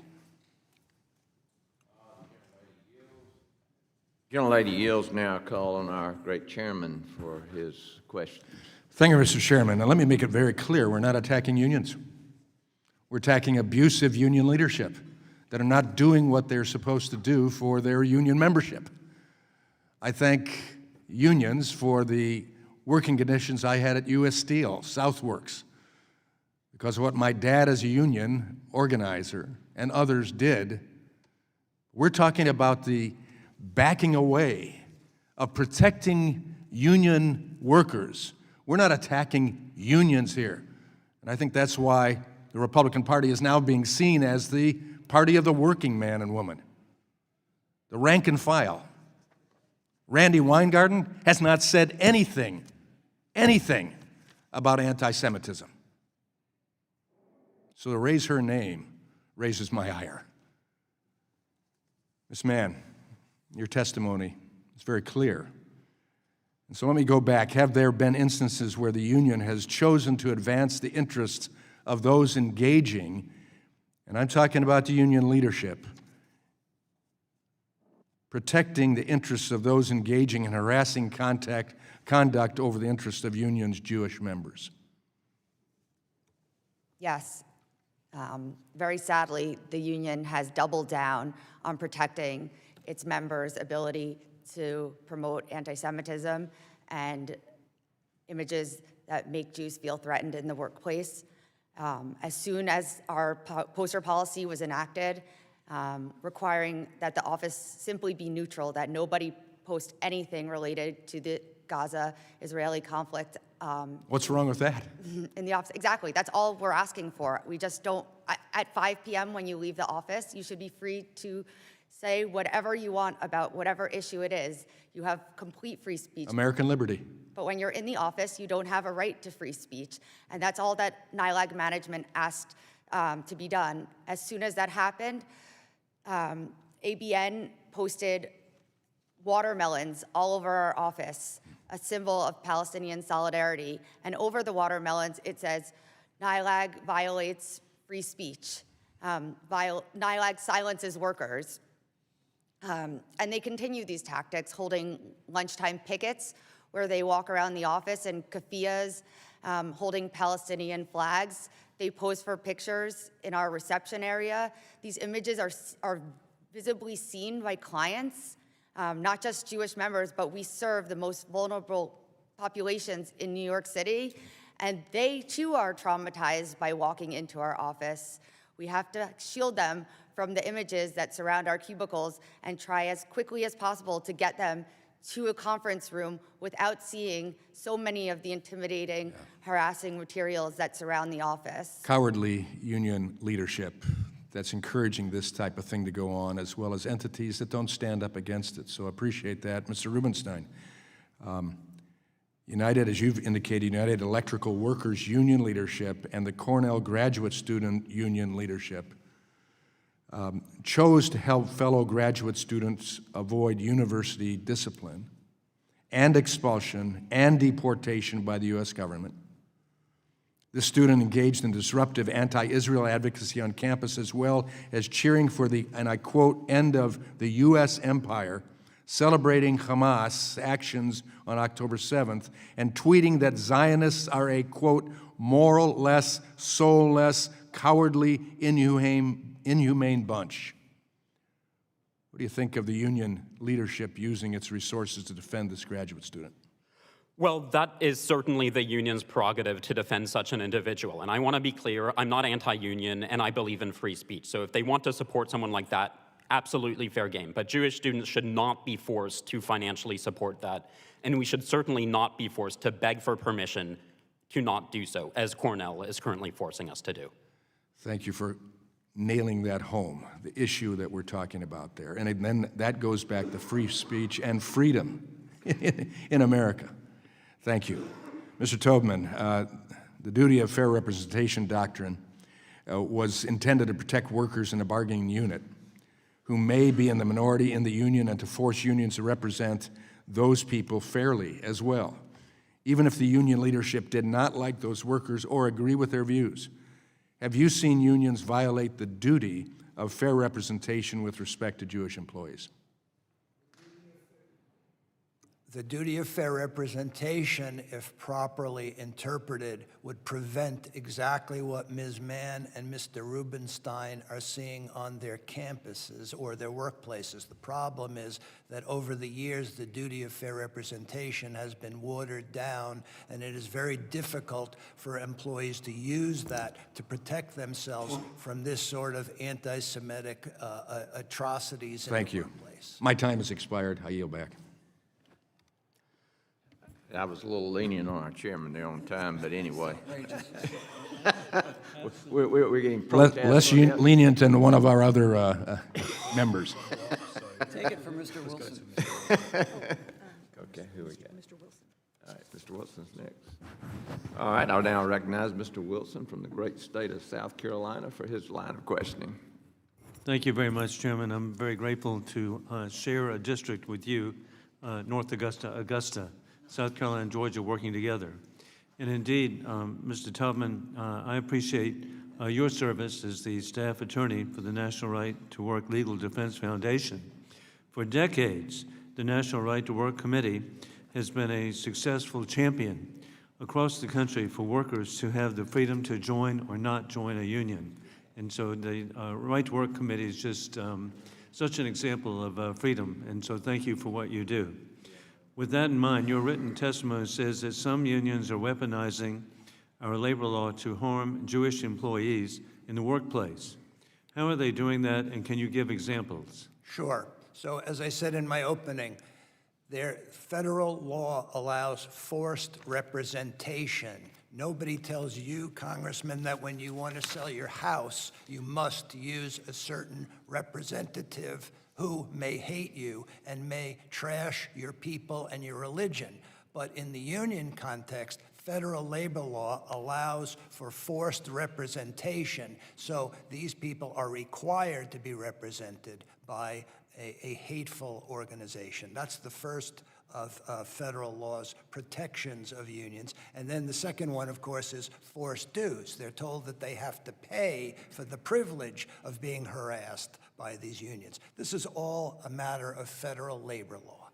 Gentlelady yields now. Call on our great chairman for his questions. Thank you, Mr. Chairman. Now, let me make it very clear. We're not attacking unions. We're attacking abusive union leadership that are not doing what they're supposed to do for their union membership. I thank unions for the working conditions I had at U.S. Steel, Southworks, because of what my dad as a union organizer and others did. We're talking about the backing away of protecting union workers. We're not attacking unions here. And I think that's why the Republican Party is now being seen as the party of the working man and woman, the rank and file. Randy Weingarten has not said anything about anti-Semitism. So to raise her name raises my ire. Ms. Mann, your testimony is very clear. And so let me go back. Have there been instances where the union has chosen to advance the interests of those engaging, and I'm talking about the union leadership, protecting the interests of those engaging in harassing conduct over the interests of unions' Jewish members? Yes. Very sadly, the union has doubled down on protecting its members' ability to promote anti-Semitism and images that make Jews feel threatened in the workplace. As soon as our poster policy was enacted, requiring that the office simply be neutral, that nobody post anything related to the Gaza-Israeli conflict. What's wrong with that? In the office, exactly. That's all we're asking for. We just don't, at 5 p.m. when you leave the office, you should be free to say whatever you want about whatever issue it is. You have complete free speech. American liberty. But when you're in the office, you don't have a right to free speech. And that's all that NILAG management asked to be done. As soon as that happened, ABN posted watermelons all over our office, a symbol of Palestinian solidarity. And over the watermelons, it says, NILAG violates free speech. NILAG silences workers. And they continue these tactics, holding lunchtime pickets where they walk around the office in keffiyehs, holding Palestinian flags. They pose for pictures in our reception area. These images are visibly seen by clients, not just Jewish members, but we serve the most vulnerable populations in New York City, and they too are traumatized by walking into our office. We have to shield them from the images that surround our cubicles and try as quickly as possible to get them to a conference room without seeing so many of the intimidating, harassing materials that surround the office. Cowardly union leadership that's encouraging this type of thing to go on, as well as entities that don't stand up against it. So I appreciate that. Mr. Rubenstein, United, as you've indicated, United Electrical Workers Union leadership and the Cornell Graduate Student Union leadership chose to help fellow graduate students avoid university discipline and expulsion and deportation by the U.S. government. This student engaged in disruptive anti-Israel advocacy on campus, as well as cheering for the, and I quote, end of the U.S. empire, celebrating Hamas actions on October 7th, and tweeting that Zionists are a, quote, moral-less, soulless, cowardly, inhumane bunch. What do you think of the union leadership using its resources to defend this graduate student? Well, that is certainly the union's prerogative to defend such an individual. And I want to be clear, I'm not anti-union, and I believe in free speech. So if they want to support someone like that, absolutely fair game. But Jewish students should not be forced to financially support that. And we should certainly not be forced to beg for permission to not do so, as Cornell is currently forcing us to do. Thank you for nailing that home, the issue that we're talking about there. And then that goes back to free speech and freedom in America. Thank you. Mr. Taubman, the duty of fair representation doctrine was intended to protect workers in a bargaining unit who may be in the minority in the union and to force unions to represent those people fairly as well, even if the union leadership did not like those workers or agree with their views. Have you seen unions violate the duty of fair representation with respect to Jewish employees? The duty of fair representation, if properly interpreted, would prevent exactly what Ms. Mann and Mr. Rubenstein are seeing on their campuses or their workplaces. The problem is that over the years, the duty of fair representation has been watered down, and it is very difficult for employees to use that to protect themselves from this sort of anti-Semitic atrocities in the workplace. My time has expired. I yield back. I was a little lenient on our chairman there on time, but anyway. We're getting protests. Less lenient than one of our other members. Take it from Mr. Wilson. Okay, who we got? Mr. Wilson. All right, Mr. Wilson's next. All right, I'll now recognize Mr. Wilson from the great state of South Carolina for his line of questioning. Thank you very much, Chairman. I'm very grateful to share a district with you, North Augusta, South Carolina and Georgia working together. And indeed, Mr. Taubman, I appreciate your service as the staff attorney for the National Right to Work Legal Defense Foundation. For decades, the National Right to Work Committee has been a successful champion across the country for workers to have the freedom to join or not join a union. And so the Right to Work Committee is just such an example of freedom, and so thank you for what you do. With that in mind, your written testimony says that some unions are weaponizing our labor law to harm Jewish employees in the workplace. How are they doing that, and can you give examples? Sure. So as I said in my opening, their federal law allows forced representation. Nobody tells you, Congressman, that when you want to sell your house, you must use a certain representative who may hate you and may trash your people and your religion. But in the union context, federal labor law allows for forced representation. So these people are required to be represented by a hateful organization. That's the first of federal law's protections of unions. And then the second one, of course, is forced dues. They're told that they have to pay for the privilege of being harassed by these unions. This is all a matter of federal labor law.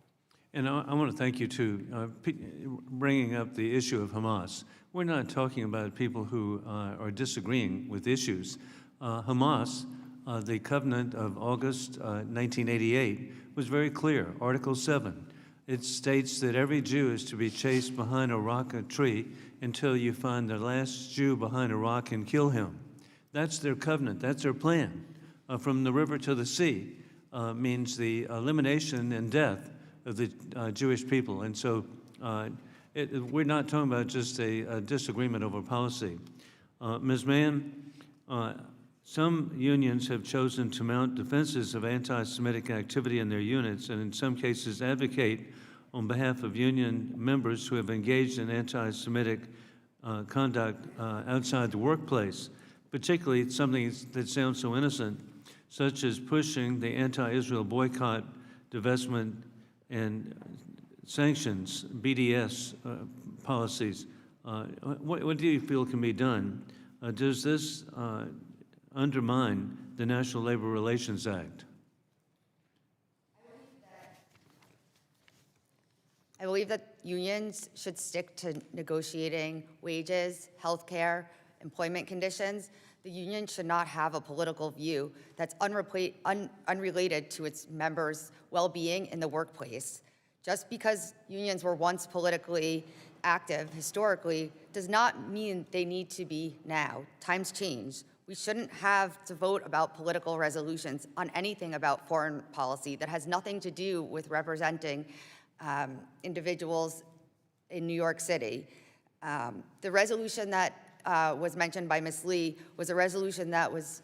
And I want to thank you, too, bringing up the issue of Hamas. We're not talking about people who are disagreeing with issues. Hamas, the covenant of August 1988, was very clear. Article 7. It states that every Jew is to be chased behind a rock or tree until you find the last Jew behind a rock and kill him. That's their covenant. That's their plan. From the river to the sea means the elimination and death of the Jewish people. And so we're not talking about just a disagreement over policy. Ms. Mann, some unions have chosen to mount defenses of anti-Semitic activity in their units, and in some cases advocate on behalf of union members who have engaged in anti-Semitic conduct outside the workplace, particularly something that sounds so innocent, such as pushing the anti-Israel boycott, divestment, and sanctions, BDS policies. What do you feel can be done? Does this undermine the National Labor Relations Act? I believe that unions should stick to negotiating wages, health care, employment conditions. The union should not have a political view that's unrelated to its members' well-being in the workplace. Just because unions were once politically active historically does not mean they need to be now. Times change. We shouldn't have to vote about political resolutions on anything about foreign policy that has nothing to do with representing individuals in New York City. The resolution that was mentioned by Ms. Lee was a resolution that was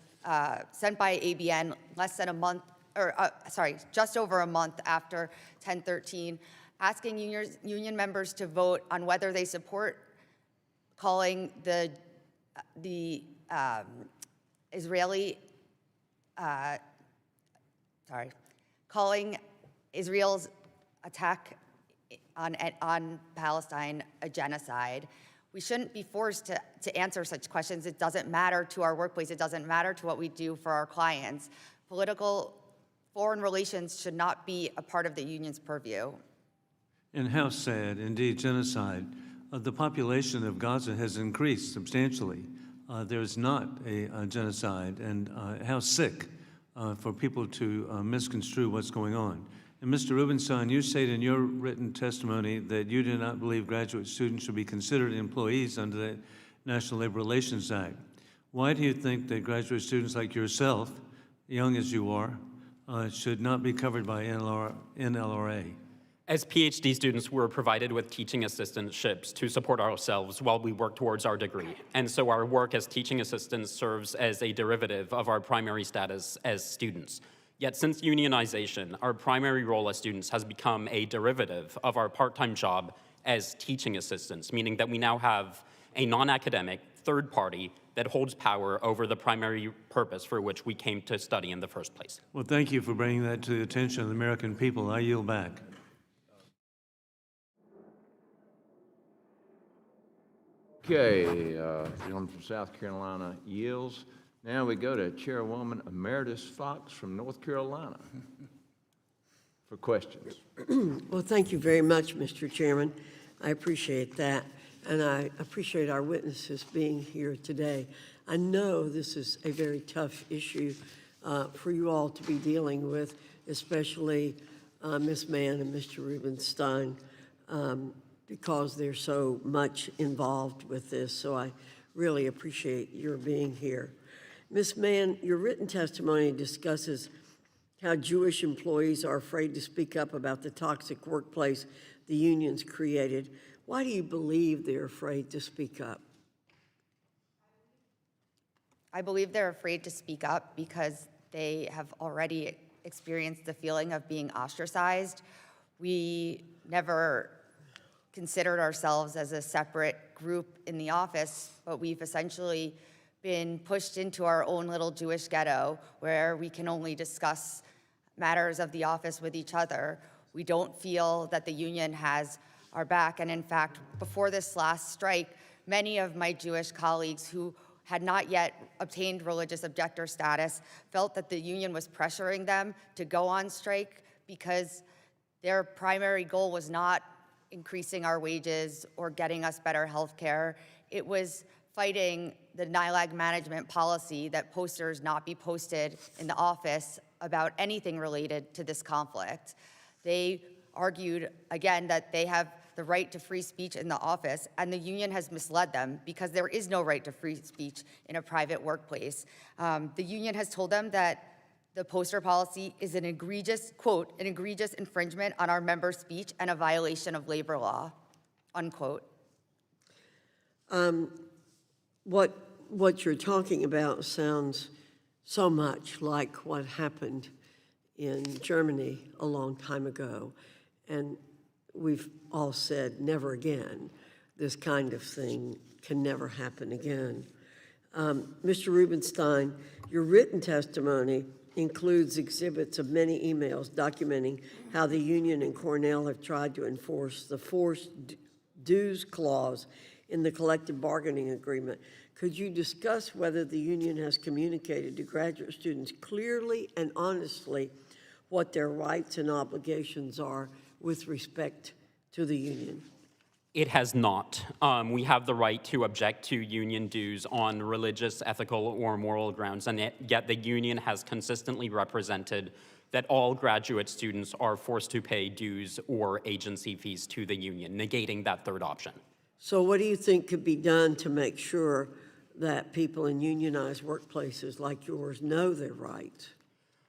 sent by ABN less than a month, or just over a month after 1013, asking union members to vote on whether they support calling calling Israel's attack on Palestine a genocide. We shouldn't be forced to answer such questions. It doesn't matter to our workplace. It doesn't matter to what we do for our clients. Political foreign relations should not be a part of the union's purview. And how sad, indeed, genocide. The population of Gaza has increased substantially. There's not a genocide, and how sick for people to misconstrue what's going on. And Mr. Rubenstein, you state in your written testimony that you do not believe graduate students should be considered employees under the National Labor Relations Act. Why do you think that graduate students like yourself, young as you are, should not be covered by NLRA? As PhD students, we're provided with teaching assistantships to support ourselves while we work towards our degree. And so our work as teaching assistants serves as a derivative of our primary status as students. Yet since unionization, our primary role as students has become a derivative of our part-time job as teaching assistants, meaning that we now have a non-academic third party that holds power over the primary purpose for which we came to study in the first place. Well, thank you for bringing that to the attention of the American people. I yield back. Okay, the gentleman from South Carolina yields. Now we go to Chairwoman Emeritus Foxx from North Carolina. for questions. Well, thank you very much, Mr. Chairman. I appreciate that, and I appreciate our witnesses being here today. I know this is a very tough issue for you all to be dealing with, especially Ms. Mann and Mr. Rubenstein, because they're so much involved with this, so I really appreciate your being here. Ms. Mann, your written testimony discusses how Jewish employees are afraid to speak up about the toxic workplace the unions created. Why do you believe they're afraid to speak up? I believe they're afraid to speak up because they have already experienced the feeling of being ostracized. We never considered ourselves as a separate group in the office, but we've essentially been pushed into our own little Jewish ghetto where we can only discuss matters of the office with each other. We don't feel that the union has our back. And in fact, before this last strike, many of my Jewish colleagues who had not yet obtained religious objector status felt that the union was pressuring them to go on strike because their primary goal was not increasing our wages or getting us better health care. It was fighting the NILAG management policy that posters not be posted in the office about anything related to this conflict. They argued, again, that they have the right to free speech in the office, and the union has misled them because there is no right to free speech in a private workplace. The union has told them that the poster policy is an egregious, quote, an egregious infringement on our members' speech and a violation of labor law, unquote. What you're talking about sounds so much like what happened in Germany a long time ago. And we've all said, never again. This kind of thing can never happen again. Mr. Rubenstein, your written testimony includes exhibits of many emails documenting how the union and Cornell have tried to enforce the forced dues clause in the collective bargaining agreement. Could you discuss whether the union has communicated to graduate students clearly and honestly what their rights and obligations are with respect to the union? It has not. We have the right to object to union dues on religious, ethical, or moral grounds, and yet the union has consistently represented that all graduate students are forced to pay dues or agency fees to the union, negating that third option. So what do you think could be done to make sure that people in unionized workplaces like yours know their rights?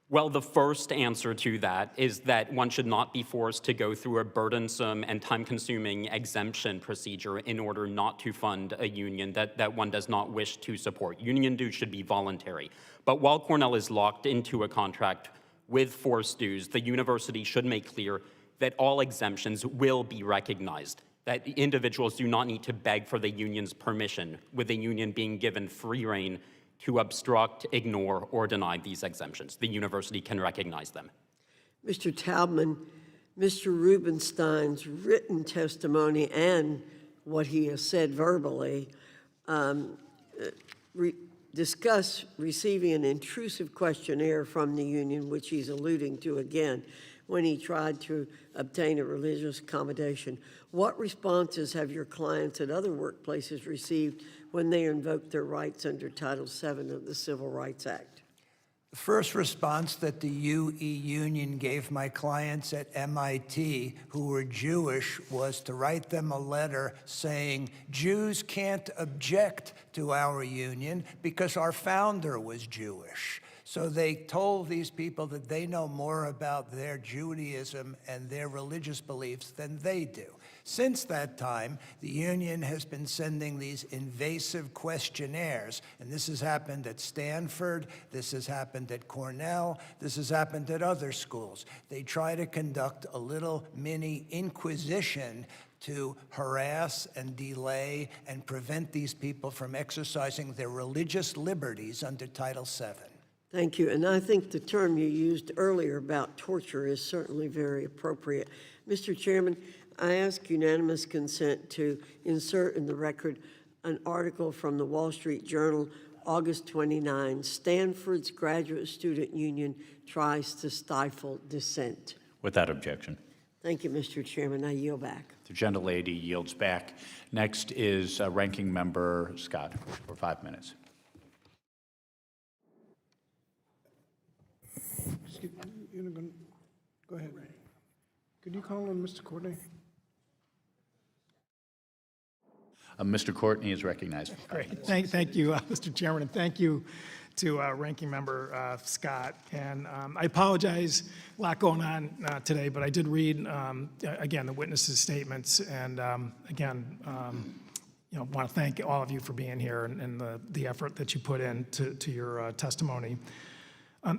Well, the first answer to that is that one should not be forced to go through a burdensome and time-consuming exemption procedure in order not to fund a union that one does not wish to support. Union dues should be voluntary. But while Cornell is locked into a contract with forced dues, the university should make clear that all exemptions will be recognized, that individuals do not need to beg for the union's permission, with the union being given free rein to obstruct, ignore, or deny these exemptions. The university can recognize them. Mr. Taubman, Mr. Rubenstein's written testimony and what he has said verbally discuss receiving an intrusive questionnaire from the union, which he's alluding to again, when he tried to obtain a religious accommodation. What responses have your clients at other workplaces received when they invoked their rights under Title VII of the Civil Rights Act? The first response that the UE union gave my clients at MIT who were Jewish was to write them a letter saying, Jews can't object to our union because our founder was Jewish. So they told these people that they know more about their Judaism and their religious beliefs than they do. Since that time, the union has been sending these invasive questionnaires, and this has happened at Stanford, this has happened at Cornell, this has happened at other schools. They try to conduct a little mini inquisition to harass and delay and prevent these people from exercising their religious liberties under Title VII. Thank you. And I think the term you used earlier about torture is certainly very appropriate. Mr. Chairman, I ask unanimous consent to insert in the record an article from the Wall Street Journal, August 29, Stanford's Graduate Student Union tries to stifle dissent. Without objection. Thank you, Mr. Chairman. I yield back. The gentlelady yields back. Next is Ranking Member Scott for 5 minutes. Go ahead. Could you call on Mr. Courtney? Mr. Courtney is recognized. Great. Thank you, Mr. Chairman, and thank you to Ranking Member Scott. And I apologize, a lot going on today, but I did read, again, the witnesses' statements, and again, want to thank all of you for being here and the effort that you put in to your testimony.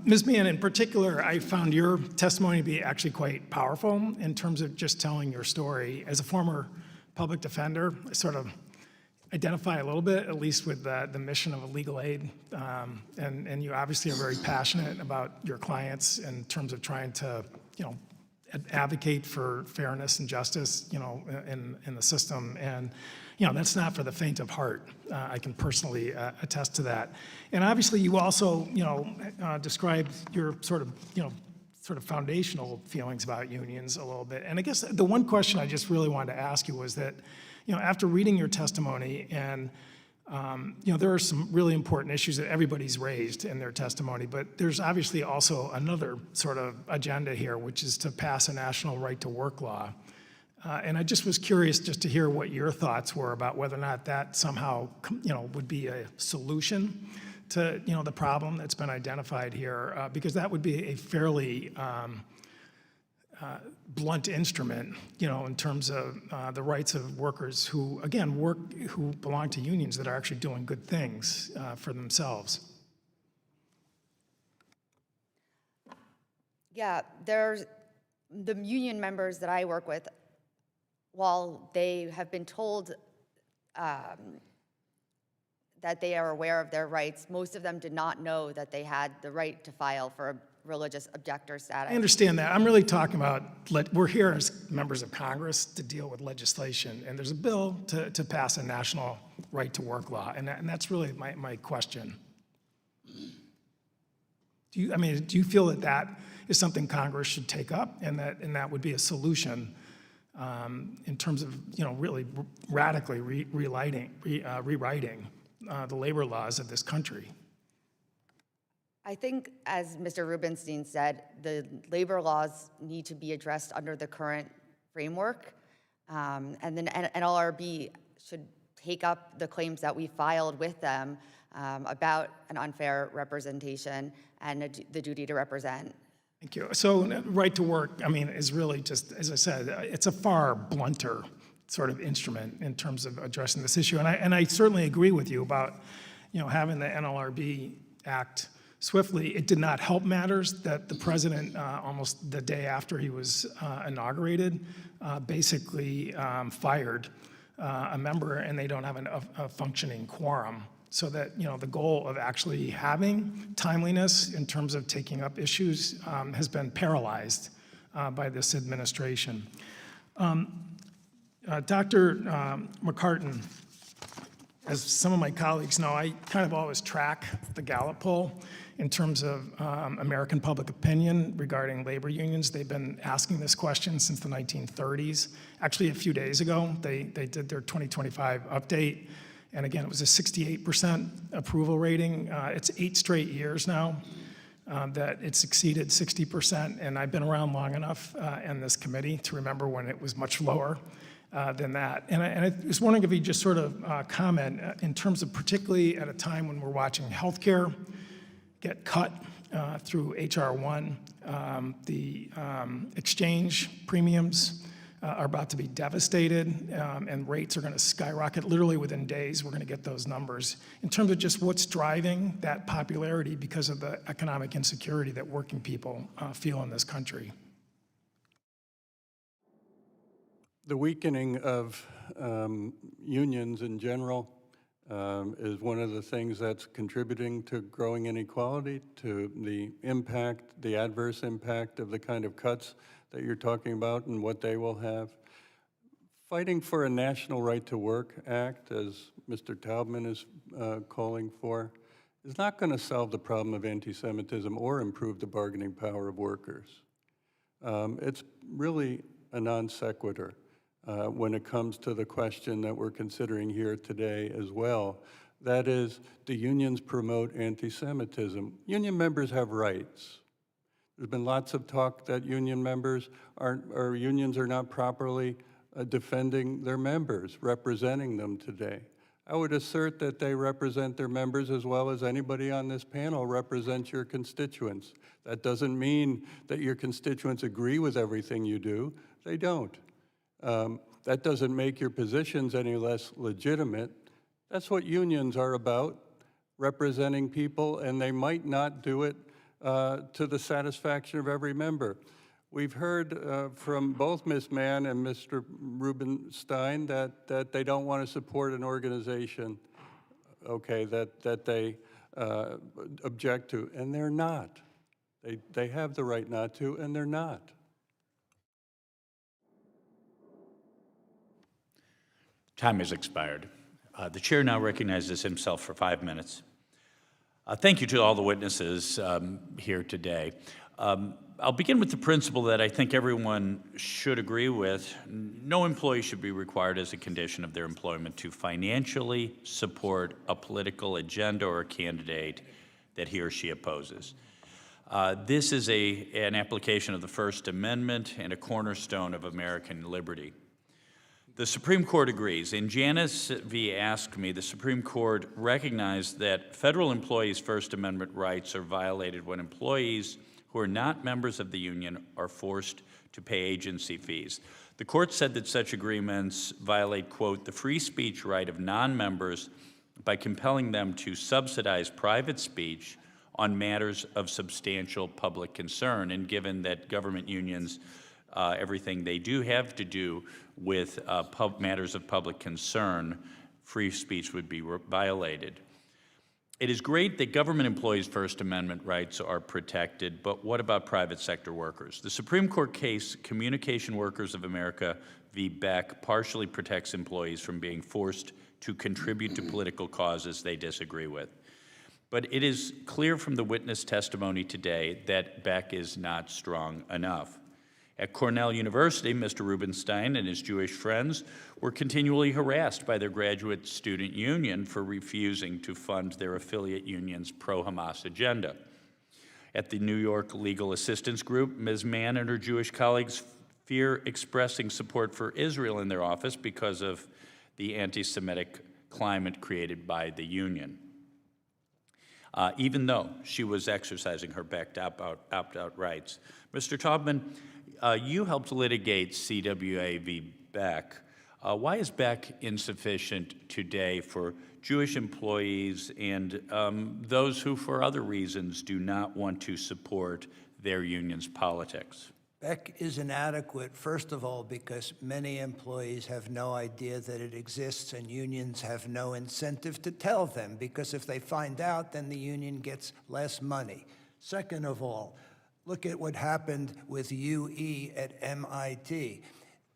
Ms. Meehan, in particular, I found your testimony to be actually quite powerful in terms of just telling your story. As a former public defender, I sort of identify a little bit, at least with the mission of legal aid, and you obviously are very passionate about your clients in terms of trying to, advocate for fairness and justice, in the system, and that's not for the faint of heart. I can personally attest to that, and obviously you also, described your sort of foundational feelings about unions a little bit, and I guess the one question I just really wanted to ask you was that, after reading your testimony, and there are some really important issues that everybody's raised in their testimony, but there's obviously also another sort of agenda here, which is to pass a national right-to-work law. And I just was curious just to hear what your thoughts were about whether or not that somehow, would be a solution to, the problem that's been identified here, because that would be a fairly blunt instrument, in terms of the rights of workers who, again, who belong to unions that are actually doing good things for themselves. Yeah, there's the union members that I work with, while they have been told that they are aware of their rights, most of them did not know that they had the right to file for a religious objector status. I understand that. I'm really talking about, we're here as members of Congress to deal with legislation, and there's a bill to pass a national right-to-work law, and that's really my question. Do you feel that that is something Congress should take up, and that would be a solution in terms of, really radically rewriting the labor laws of this country? I think, as Mr. Rubenstein said, the labor laws need to be addressed under the current framework, and then NLRB should take up the claims that we filed with them about an unfair representation and the duty to represent. Thank you. So right to work, is really just, as I said, it's a far blunter sort of instrument in terms of addressing this issue. And I certainly agree with you about, having the NLRB act swiftly. It did not help matters that the president, almost the day after he was inaugurated, basically fired a member, and they don't have a functioning quorum. So that, the goal of actually having timeliness in terms of taking up issues has been paralyzed by this administration. Dr. McCarten, as some of my colleagues know, I kind of always track the Gallup poll in terms of American public opinion regarding labor unions. They've been asking this question since the 1930s. Actually, a few days ago, they did their 2025 update. And again, it was a 68% approval rating. It's 8 straight years now that it's exceeded 60%. And I've been around long enough in this committee to remember when it was much lower than that. And I was wondering if you just sort of comment in terms of, particularly at a time when we're watching healthcare get cut through H.R. 1, the exchange premiums are about to be devastated, and rates are going to skyrocket. Literally within days, we're going to get those numbers. In terms of just what's driving that popularity because of the economic insecurity that working people feel in this country. The weakening of unions in general is one of the things that's contributing to growing inequality, to the impact, the adverse impact of the kind of cuts that you're talking about and what they will have. Fighting for a national right-to-work act, as Mr. Taubman is calling for, is not going to solve the problem of anti-Semitism or improve the bargaining power of workers. It's really a non sequitur when it comes to the question that we're considering here today as well. That is, do unions promote anti-Semitism? Union members have rights. There's been lots of talk that union members or unions are not properly defending their members, representing them today. I would assert that they represent their members as well as anybody on this panel represents your constituents. That doesn't mean that your constituents agree with everything you do. They don't. That doesn't make your positions any less legitimate. That's what unions are about, representing people, and they might not do it to the satisfaction of every member. We've heard from both Ms. Mann and Mr. Rubenstein that they don't want to support an organization, okay, that they object to, and they're not. They have the right not to, and they're not. Time has expired. The chair now recognizes himself for 5 minutes. Thank you to all the witnesses here today. I'll begin with the principle that I think everyone should agree with. No employee should be required as a condition of their employment to financially support a political agenda or a candidate that he or she opposes. This is an application of the First Amendment and a cornerstone of American liberty. The Supreme Court agrees. In Janus v. Ask Me, the Supreme Court recognized that federal employees' First Amendment rights are violated when employees who are not members of the union are forced to pay agency fees. The court said that such agreements violate, quote, the free speech right of non-members by compelling them to subsidize private speech on matters of substantial public concern. And given that government unions, everything they do have to do with matters of public concern, free speech would be violated. It is great that government employees' First Amendment rights are protected, but what about private sector workers? The Supreme Court case, Communication Workers of America v. Beck, partially protects employees from being forced to contribute to political causes they disagree with. But it is clear from the witness testimony today that Beck is not strong enough. At Cornell University, Mr. Rubenstein and his Jewish friends were continually harassed by their graduate student union for refusing to fund their affiliate union's pro-Hamas agenda. At the New York Legal Assistance Group, Ms. Mann and her Jewish colleagues fear expressing support for Israel in their office because of the anti-Semitic climate created by the union, even though she was exercising her Beck opt-out rights. Mr. Taubman, you helped litigate CWA v. Beck. Why is Beck insufficient today for Jewish employees and those who, for other reasons, do not want to support their union's politics? Beck is inadequate, first of all, because many employees have no idea that it exists and unions have no incentive to tell them, because if they find out, then the union gets less money. Second of all, look at what happened with UE at MIT.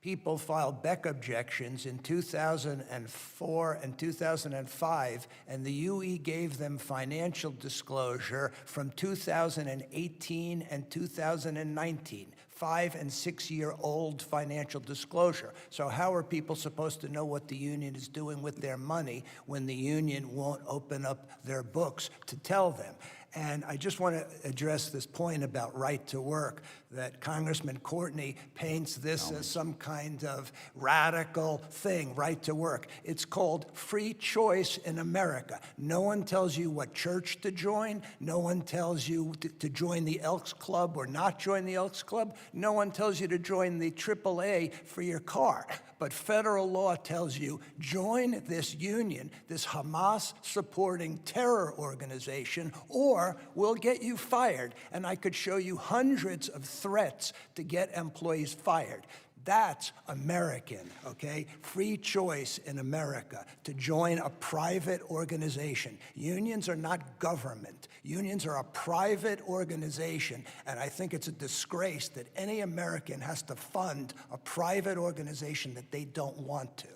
People filed Beck objections in 2004 and 2005, and the UE gave them financial disclosure from 2018 and 2019, 5- and 6-year-old financial disclosure. So how are people supposed to know what the union is doing with their money when the union won't open up their books to tell them? And I just want to address this point about right to work, that Congressman Courtney paints this as some kind of radical thing, right to work. It's called free choice in America. No one tells you what church to join. No one tells you to join the Elks Club or not join the Elks Club. No one tells you to join the AAA for your car. But federal law tells you, join this union, this Hamas-supporting terror organization, or we'll get you fired. And I could show you hundreds of threats to get employees fired. That's American, okay? Free choice in America to join a private organization. Unions are not government. Unions are a private organization, and I think it's a disgrace that any American has to fund a private organization that they don't want to.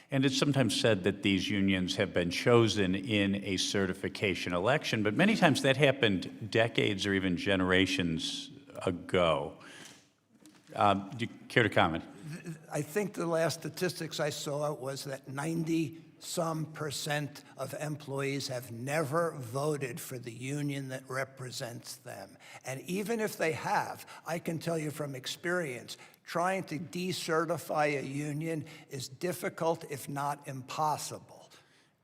And it's sometimes said that these unions have been chosen in a certification election, but many times that happened decades or even generations ago. Do you care to comment? I think the last statistics I saw was that 90-some% of employees have never voted for the union that represents them. And even if they have, I can tell you from experience, trying to decertify a union is difficult, if not impossible.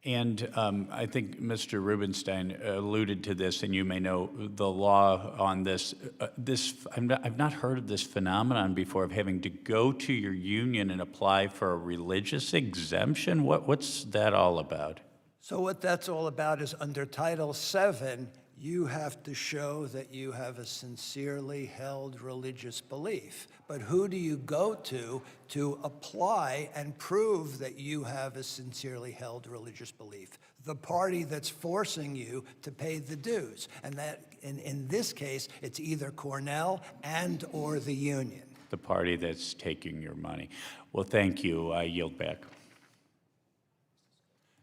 And I think Mr. Rubenstein alluded to this, and you may know the law on this. I've not heard of this phenomenon before of having to go to your union and apply for a religious exemption. What's that all about? So what that's all about is under Title VII, you have to show that you have a sincerely held religious belief. But who do you go to apply and prove that you have a sincerely held religious belief? The party that's forcing you to pay the dues. And that, in this case, it's either Cornell and or the union. The party that's taking your money. Well, thank you. I yield back.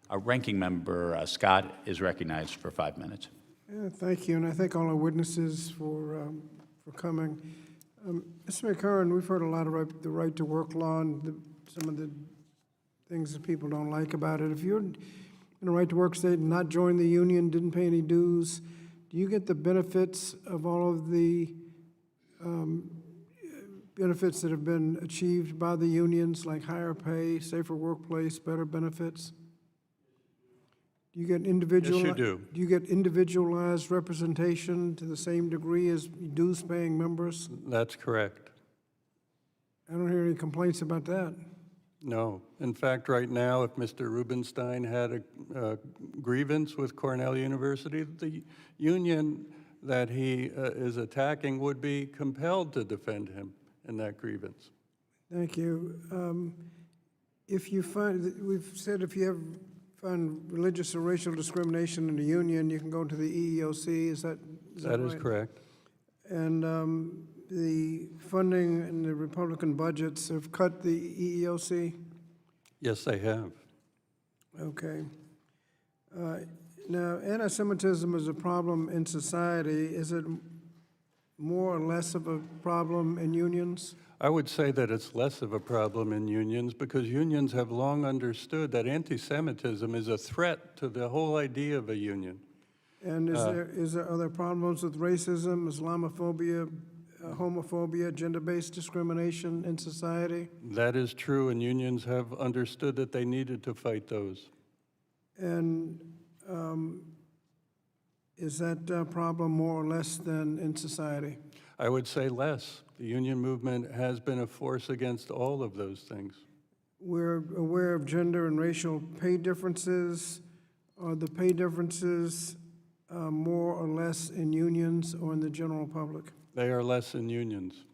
Our ranking member, Scott, is recognized for 5 minutes. Yeah, thank you, and I thank all our witnesses for coming. Mr. McCarten, we've heard a lot about the right to work law and some of the things that people don't like about it. If you're in a right to work state and not joined the union, didn't pay any dues, do you get the benefits of all of the benefits that have been achieved by the unions, like higher pay, safer workplace, better benefits? Do you get individual? Yes, you do. Do you get individualized representation to the same degree as dues-paying members? That's correct. I don't hear any complaints about that. No. In fact, right now, if Mr. Rubenstein had a grievance with Cornell University, the union that he is attacking would be compelled to defend him in that grievance. Thank you. If you find, we've said if you find religious or racial discrimination in the union, you can go to the EEOC. Is that That is right? correct. And the funding in the Republican budgets have cut the EEOC? Yes, they have. Okay. Now, anti-Semitism is a problem in society. Is it more or less of a problem in unions? I would say that it's less of a problem in unions because unions have long understood that anti-Semitism is a threat to the whole idea of a union. And are there problems with racism, Islamophobia, homophobia, gender-based discrimination in society? That is true, and unions have understood that they needed to fight those. And is that problem more or less than in society? I would say less. The union movement has been a force against all of those things. We're aware of gender and racial pay differences. Are the pay differences more or less in unions or in the general public? They are less in unions.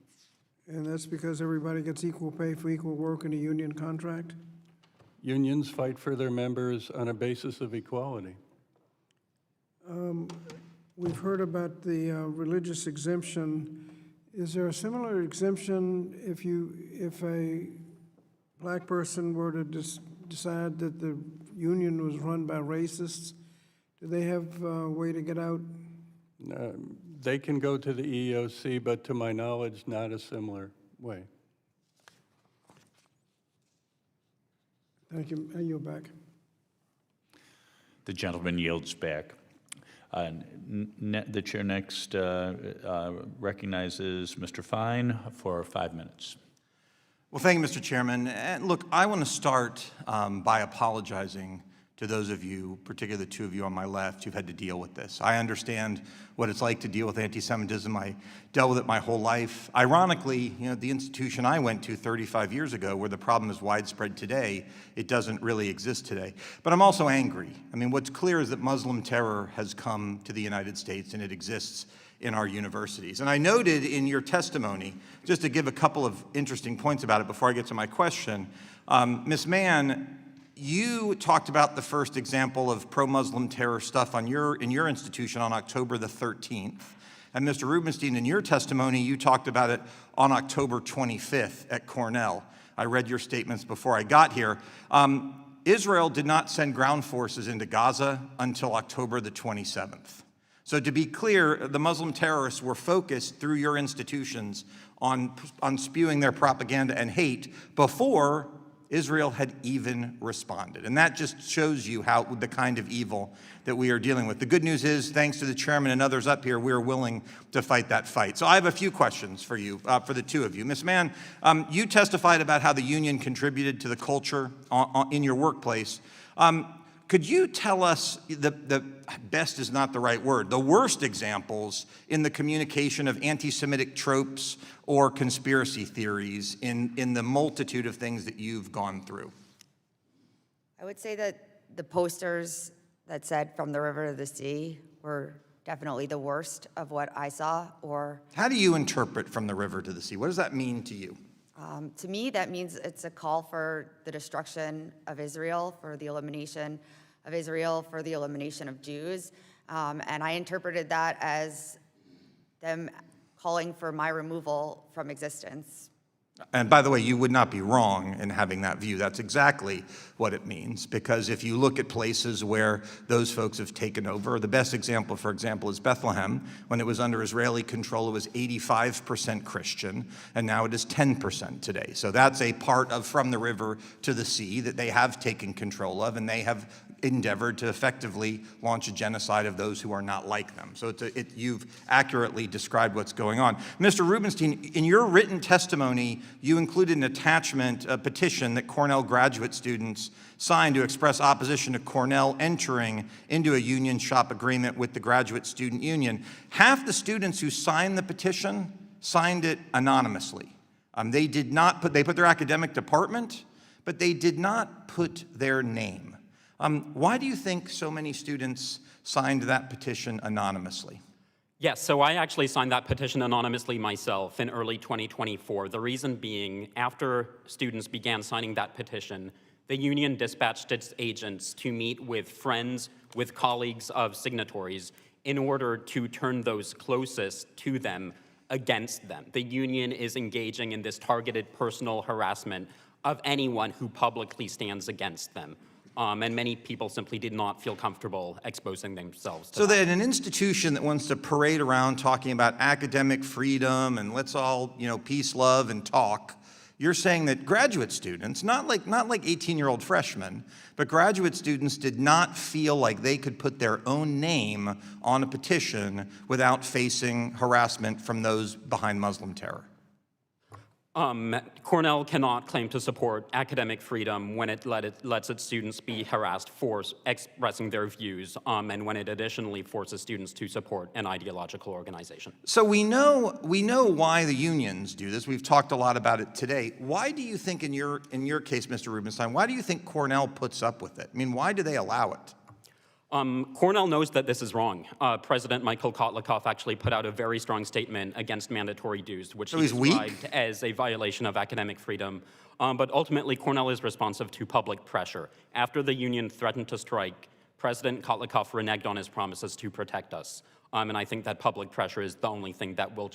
And that's because everybody gets equal pay for equal work in a union contract? Unions fight for their members on a basis of equality. We've heard about the religious exemption. Is there a similar exemption if a black person were to decide that the union was run by racists? Do they have a way to get out? They can go to the EEOC, but to my knowledge, not a similar way. Thank you. I yield back. The gentleman yields back. The chair next recognizes Mr. Fine for 5 minutes. Well, thank you, Mr. Chairman. And look, I want to start by apologizing to those of you, particularly the two of you on my left, who've had to deal with this. I understand what it's like to deal with anti-Semitism. I dealt with it my whole life. Ironically, the institution I went to 35 years ago, where the problem is widespread today, it doesn't really exist today. But I'm also angry. I mean, what's clear is that Muslim terror has come to the United States, and it exists in our universities. And I noted in your testimony, just to give a couple of interesting points about it before I get to my question, Ms. Mann, you talked about the first example of pro-Muslim terror stuff in your institution on October the 13th. And Mr. Rubenstein, in your testimony, you talked about it on October 25th at Cornell. I read your statements before I got here. Israel did not send ground forces into Gaza until October the 27th. So to be clear, the Muslim terrorists were focused through your institutions on spewing their propaganda and hate before Israel had even responded. And that just shows you how the kind of evil that we are dealing with. The good news is, thanks to the chairman and others up here, we are willing to fight that fight. So I have a few questions for you, for the two of you. Ms. Mann, you testified about how the union contributed to the culture in your workplace. Could you tell us, the best is not the right word, the worst examples in the communication of anti-Semitic tropes or conspiracy theories in the multitude of things that you've gone through? I would say that the posters that said "From the river to the sea" were definitely the worst of what I saw. Or how do you interpret "From the river to the sea"? What does that mean to you? To me, that means it's a call for the destruction of Israel, for the elimination of Israel, for the elimination of Jews. And I interpreted that as them calling for my removal from existence. And by the way, you would not be wrong in having that view. That's exactly what it means, because if you look at places where those folks have taken over, the best example, for example, is Bethlehem. When it was under Israeli control, it was 85% Christian, and now it is 10% today. So that's a part of From the River to the Sea that they have taken control of, and they have endeavored to effectively launch a genocide of those who are not like them. So you've accurately described what's going on. Mr. Rubenstein, in your written testimony, you included an attachment, a petition that Cornell graduate students signed to express opposition to Cornell entering into a union shop agreement with the graduate student union. Half the students who signed the petition signed it anonymously. They put their academic department, but they did not put their name. Why do you think so many students signed that petition anonymously? Yes, so I actually signed that petition anonymously myself in early 2024. The reason being, after students began signing that petition, the union dispatched its agents to meet with friends, with colleagues of signatories, in order to turn those closest to them against them. The union is engaging in this targeted personal harassment of anyone who publicly stands against them. And many people simply did not feel comfortable exposing themselves to So that. that an institution that wants to parade around talking about academic freedom and let's all, peace, love, and talk, you're saying that graduate students, not like 18-year-old freshmen, but graduate students did not feel like they could put their own name on a petition without facing harassment from those behind Muslim terror. Cornell cannot claim to support academic freedom when it lets its students be harassed for expressing their views, and when it additionally forces students to support an ideological organization. So we know why the unions do this. We've talked a lot about it today. Why do you think in your case, Mr. Rubenstein, why do you think Cornell puts up with it? I mean, why do they allow it? Cornell knows that this is wrong. President Michael Kotlikoff actually put out a very strong statement against mandatory dues, which he described as a violation of academic freedom. But ultimately, Cornell is responsive to public pressure. After the union threatened to strike, President Kotlikoff reneged on his promises to protect us. And I think that public pressure is the only thing that will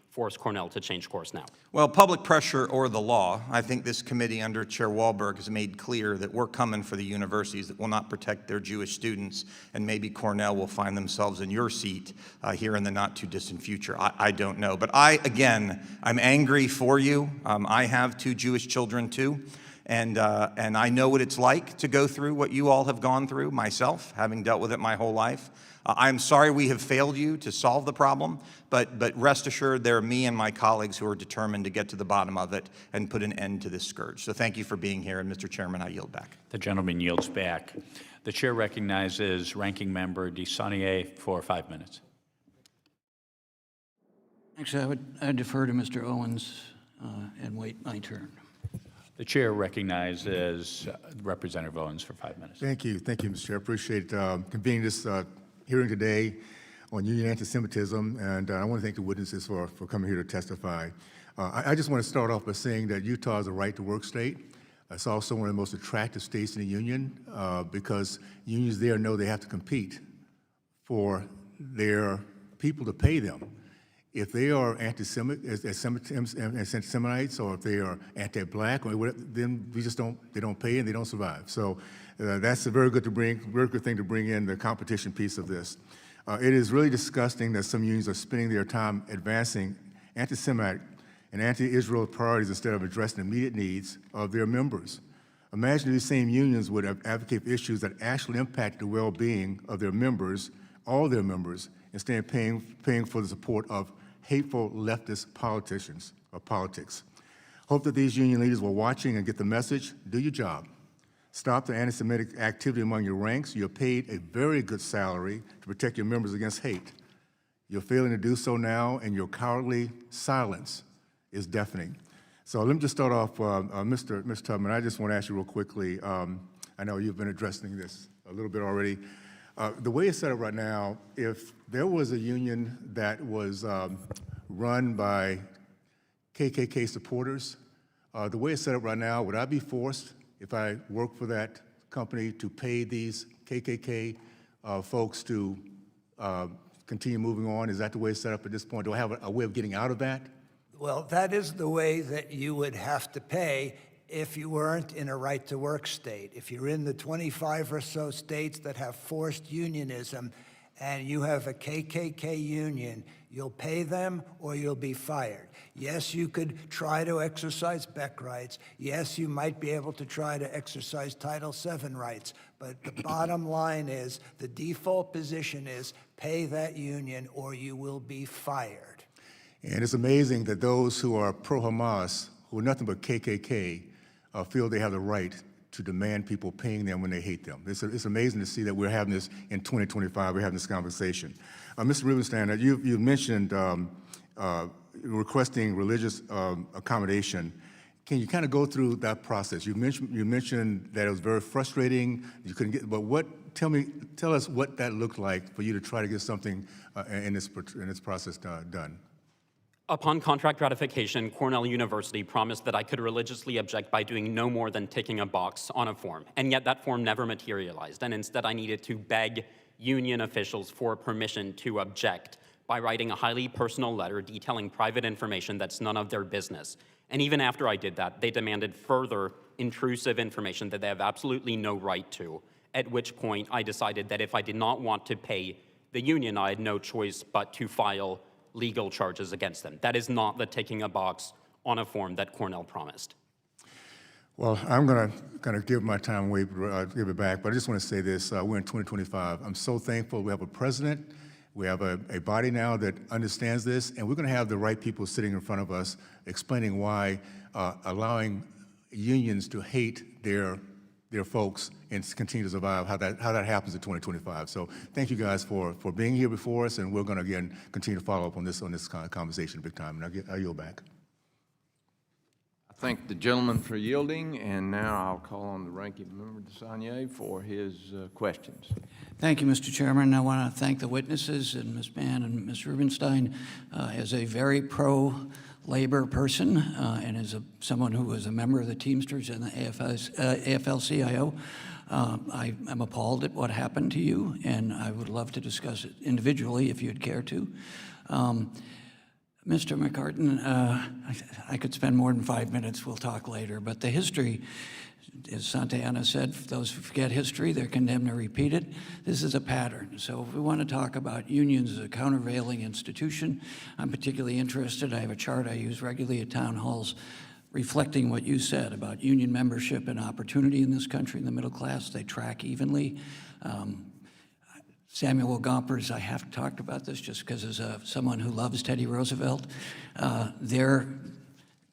force Cornell to change course now. Well, public pressure or the law, I think this committee under Chair Wahlberg has made clear that we're coming for the universities that will not protect their Jewish students, and maybe Cornell will find themselves in your seat here in the not-too-distant future. I don't know. But I'm angry for you. I have 2 Jewish children, too. And I know what it's like to go through what you all have gone through, myself, having dealt with it my whole life. I'm sorry we have failed you to solve the problem, but rest assured there are me and my colleagues who are determined to get to the bottom of it and put an end to this scourge. So thank you for being here, and Mr. Chairman, I yield back. The gentleman yields back. The chair recognizes Ranking Member DeSaulnier for 5 minutes. Actually, I'd defer to Mr. Owens and wait my turn. The chair recognizes Representative Owens for 5 minutes. Thank you, Mr. Chair. I appreciate convening this hearing today on union anti-Semitism, and I want to thank the witnesses for coming here to testify. I just want to start off by saying that Utah is a right-to-work state. It's also one of the most attractive states in the union because unions there know they have to compete for their people to pay them. If they are anti-Semitites or if they are anti-black, or whatever, then they don't pay and they don't survive. So that's a very good thing to bring in the competition piece of this. It is really disgusting that some unions are spending their time advancing anti-Semitic and anti-Israel priorities instead of addressing the immediate needs of their members. Imagine if these same unions would advocate for issues that actually impact the well-being of their members, all their members, instead of paying for the support of hateful leftist politicians or politics. Hope that these union leaders were watching and get the message. Do your job. Stop the anti-Semitic activity among your ranks. You're paid a very good salary to protect your members against hate. You're failing to do so now, and your cowardly silence is deafening. So let me just start off, Mr. Taubman, I just want to ask you real quickly, I know you've been addressing this a little bit already. The way it's set up right now, if there was a union that was run by KKK supporters, the way it's set up right now, would I be forced, if I work for that company, to pay these KKK folks to continue moving on? Is that the way it's set up at this point? Do I have a way of getting out of that? Well, that is the way that you would have to pay if you weren't in a right-to-work state. If you're in the 25 or so states that have forced unionism and you have a KKK union, you'll pay them or you'll be fired. Yes, you could try to exercise Beck rights. Yes, you might be able to try to exercise Title VII rights. But the bottom line is, the default position is pay that union or you will be fired. And it's amazing that those who are pro-Hamas, who are nothing but KKK, feel they have the right to demand people paying them when they hate them. It's amazing to see that we're having this in 2025, we're having this conversation. Mr. Rubenstein, you mentioned requesting religious accommodation. Can you kind of go through that process? You mentioned that it was very frustrating, you couldn't get, but tell us what that looked like for you to try to get something in this process done. Upon contract ratification, Cornell University promised that I could religiously object by doing no more than ticking a box on a form, and yet that form never materialized, and instead I needed to beg union officials for permission to object by writing a highly personal letter detailing private information that's none of their business. And even after I did that, they demanded further intrusive information that they have absolutely no right to, at which point I decided that if I did not want to pay the union, I had no choice but to file legal charges against them. That is not the ticking a box on a form that Cornell promised. Well, I'm going to kind of give my time away, give it back, but I just want to say this. We're in 2025. I'm so thankful we have a president, we have a body now that understands this, and we're going to have the right people sitting in front of us explaining why allowing unions to hate their folks and continue to survive, how that happens in 2025. So thank you guys for being here before us, and we're going to, again, continue to follow up on this kind of conversation big time. And I'll yield back. I thank the gentleman for yielding, and now I'll call on the ranking member, DeSaulnier, for his questions. Thank you, Mr. Chairman. I want to thank the witnesses and Ms. Mann and Ms. Rubenstein. As a very pro-labor person and as someone who was a member of the Teamsters and the AFL-CIO, I am appalled at what happened to you, and I would love to discuss it individually if you'd care to. Mr. McCarten, I could spend more than 5 minutes, we'll talk later, but the history, as Santayana said, for those who forget history, they're condemned to repeat it. This is a pattern. So if we want to talk about unions as a countervailing institution, I'm particularly interested. I have a chart I use regularly at town halls reflecting what you said about union membership and opportunity in this country in the middle class. They track evenly. Samuel Gompers, I have talked about this just because as someone who loves Teddy Roosevelt, their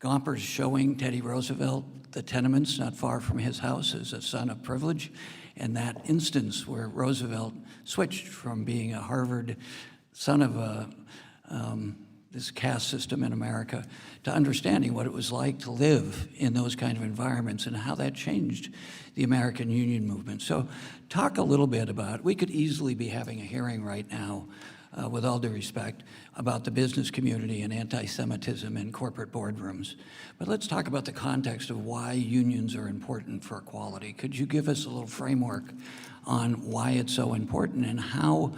Gompers showing Teddy Roosevelt the tenements not far from his house as a son of privilege, and that instance where Roosevelt switched from being a Harvard son of this caste system in America to understanding what it was like to live in those kind of environments and how that changed the American union movement. So talk a little bit about, we could easily be having a hearing right now, with all due respect, about the business community and anti-Semitism in corporate boardrooms. But let's talk about the context of why unions are important for equality. Could you give us a little framework on why it's so important and how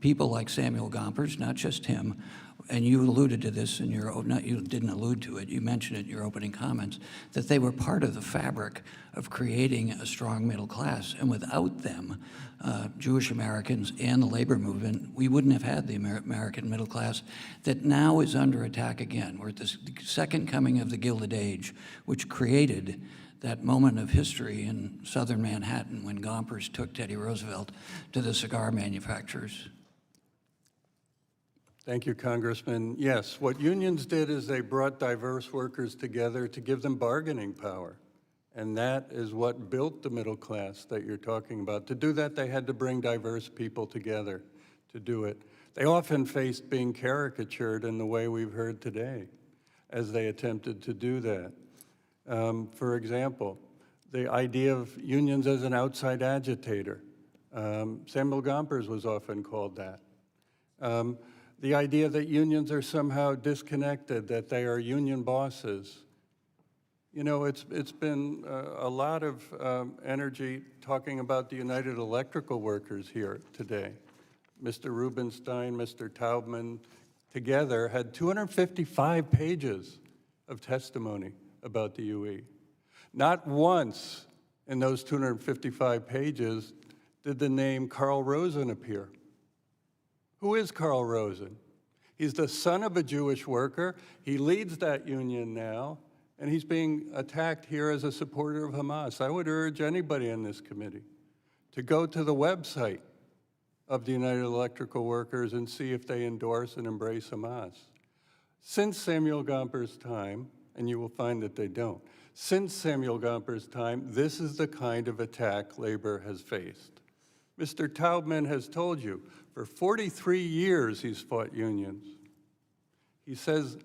people like Samuel Gompers, not just him, and you alluded to this in your, not you didn't allude to it, you mentioned it in your opening comments, that they were part of the fabric of creating a strong middle class. And without them, Jewish Americans and the labor movement, we wouldn't have had the American middle class that now is under attack again. We're at the second coming of the Gilded Age, which created that moment of history in southern Manhattan when Gompers took Teddy Roosevelt to the cigar manufacturers. Thank you, Congressman. Yes, what unions did is they brought diverse workers together to give them bargaining power. And that is what built the middle class that you're talking about. To do that, they had to bring diverse people together to do it. They often faced being caricatured in the way we've heard today as they attempted to do that. For example, the idea of unions as an outside agitator. Samuel Gompers was often called that. The idea that unions are somehow disconnected, that they are union bosses. You know, it's been a lot of energy talking about the United Electrical Workers here today. Mr. Rubenstein, Mr. Taubman, together had 255 pages of testimony about the UE. Not once in those 255 pages did the name Carl Rosen appear. Who is Carl Rosen? He's the son of a Jewish worker. He leads that union now, and he's being attacked here as a supporter of Hamas. I would urge anybody in this committee to go to the website of the United Electrical Workers and see if they endorse and embrace Hamas. Since Samuel Gompers' time, and you will find that they don't, since Samuel Gompers' time, this is the kind of attack labor has faced. Mr. Taubman has told you, for 43 years he's fought unions. He says,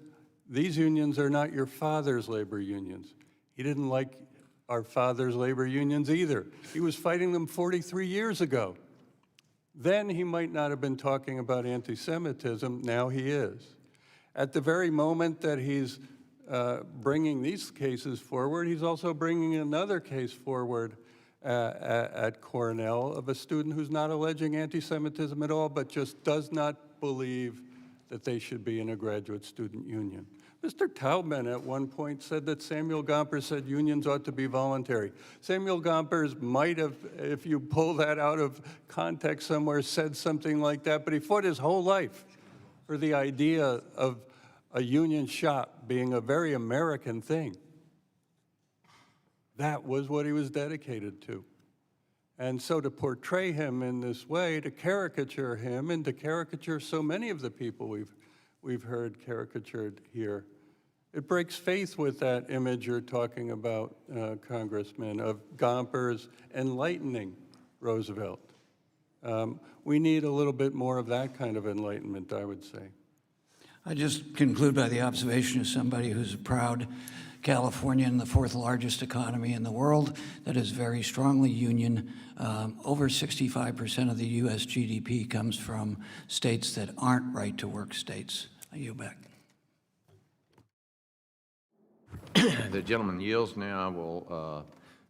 these unions are not your father's labor unions. He didn't like our father's labor unions either. He was fighting them 43 years ago. Then he might not have been talking about anti-Semitism, now he is. At the very moment that he's bringing these cases forward, he's also bringing another case forward at Cornell of a student who's not alleging anti-Semitism at all, but just does not believe that they should be in a graduate student union. Mr. Taubman at one point said that Samuel Gompers said unions ought to be voluntary. Samuel Gompers might have, if you pull that out of context somewhere, said something like that, but he fought his whole life for the idea of a union shop being a very American thing. That was what he was dedicated to. And so to portray him in this way, to caricature him, and to caricature so many of the people we've heard caricatured here, it breaks faith with that image you're talking about, Congressman, of Gompers enlightening Roosevelt. We need a little bit more of that kind of enlightenment, I would say. I just conclude by the observation of somebody who's a proud Californian, the fourth largest economy in the world, that is very strongly union. Over 65% of the U.S. GDP comes from states that aren't right-to-work states. I yield back. The gentleman yields now. I will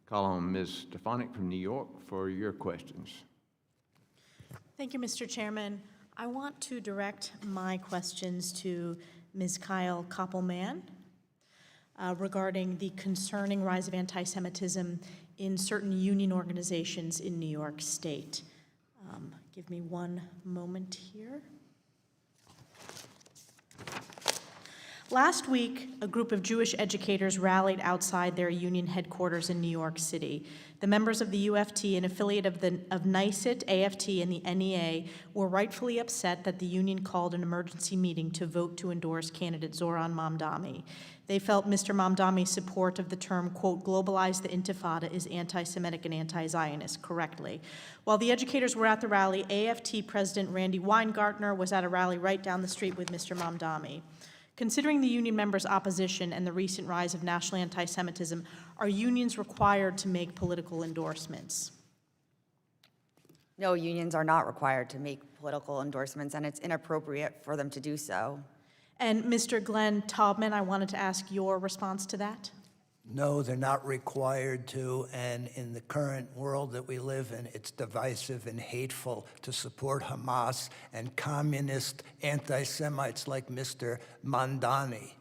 call on Ms. Stefanik from New York for your questions. Thank you, Mr. Chairman. I want to direct my questions to Ms. Kyle Copelman regarding the concerning rise of anti-Semitism in certain union organizations in New York State. Give me one moment here. Last week, a group of Jewish educators rallied outside their union headquarters in New York City. The members of the UFT, an affiliate of NYSIT, AFT, and the NEA, were rightfully upset that the union called an emergency meeting to vote to endorse candidate Zoran Mamdani. They felt Mr. Mamdani's support of the term, quote, globalize the intifada is anti-Semitic and anti-Zionist, correctly. While the educators were at the rally, AFT President Randy Weingartner was at a rally right down the street with Mr. Mamdani. Considering the union members' opposition and the recent rise of national anti-Semitism, are unions required to make political endorsements? No, unions are not required to make political endorsements, and it's inappropriate for them to do so. And Mr. Glenn Taubman, I wanted to ask your response to that. No, they're not required to, and in the current world that we live in, it's divisive and hateful to support Hamas and communist anti-Semites like Mr. Mandani.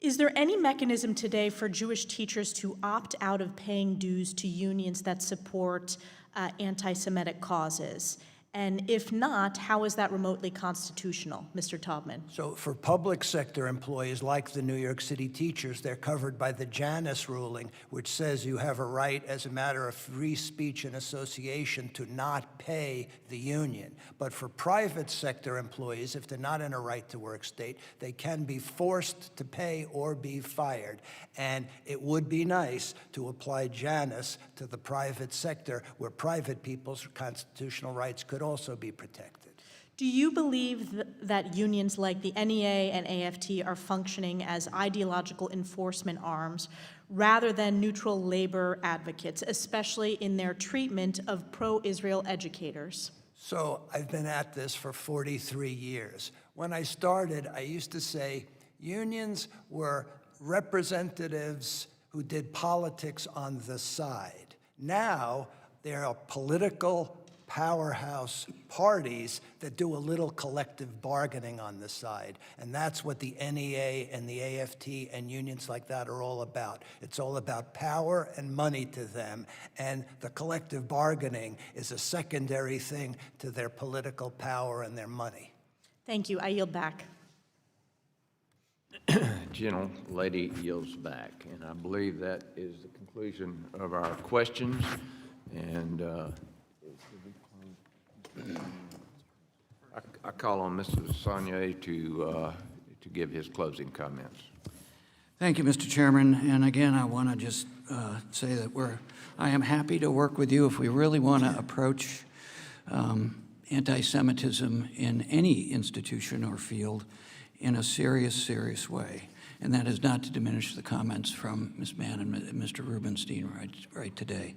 Is there any mechanism today for Jewish teachers to opt out of paying dues to unions that support anti-Semitic causes? And if not, how is that remotely constitutional, Mr. Taubman? So for public sector employees like the New York City teachers, they're covered by the Janus ruling, which says you have a right as a matter of free speech and association to not pay the union. But for private sector employees, if they're not in a right-to-work state, they can be forced to pay or be fired. And it would be nice to apply Janus to the private sector, where private people's constitutional rights could also be protected. Do you believe that unions like the NEA and AFT are functioning as ideological enforcement arms rather than neutral labor advocates, especially in their treatment of pro-Israel educators? So I've been at this for 43 years. When I started, I used to say unions were representatives who did politics on the side. Now they are political powerhouse parties that do a little collective bargaining on the side. And that's what the NEA and the AFT and unions like that are all about. It's all about power and money to them. And the collective bargaining is a secondary thing to their political power and their money. Thank you. I yield back. Gentlelady yields back. And I believe that is the conclusion of our questions. And I call on Mr. Sonnier to give his closing comments. Thank you, Mr. Chairman. And again, I want to just say that I am happy to work with you if we really want to approach anti-Semitism in any institution or field in a serious way. And that is not to diminish the comments from Ms. Mann and Mr. Rubenstein right today.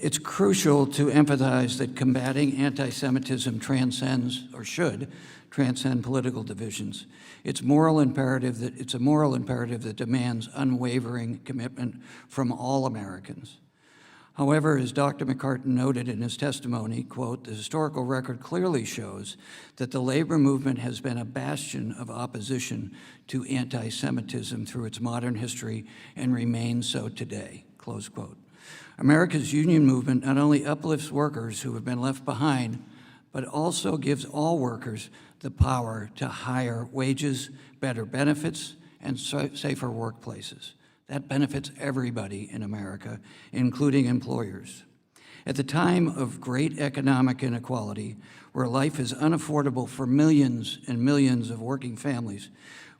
It's crucial to emphasize that combating anti-Semitism transcends, or should, transcend political divisions. It's a moral imperative that demands unwavering commitment from all Americans. However, as Dr. McCarten noted in his testimony, quote, "The historical record clearly shows that the labor movement has been a bastion of opposition to anti-Semitism through its modern history and remains so today," close quote. America's union movement not only uplifts workers who have been left behind, but also gives all workers the power to higher wages, better benefits, and safer workplaces. That benefits everybody in America, including employers. At the time of great economic inequality, where life is unaffordable for millions and millions of working families,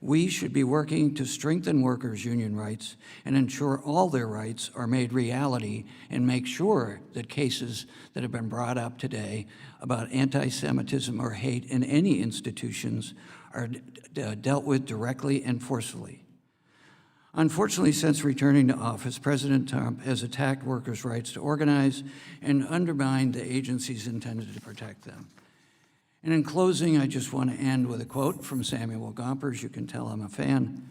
we should be working to strengthen workers' union rights and ensure all their rights are made reality, and make sure that cases that have been brought up today about anti-Semitism or hate in any institutions are dealt with directly and forcefully. Unfortunately, since returning to office, President Trump has attacked workers' rights to organize and undermined the agencies intended to protect them. And in closing, I just want to end with a quote from Samuel Gompers. You can tell I'm a fan.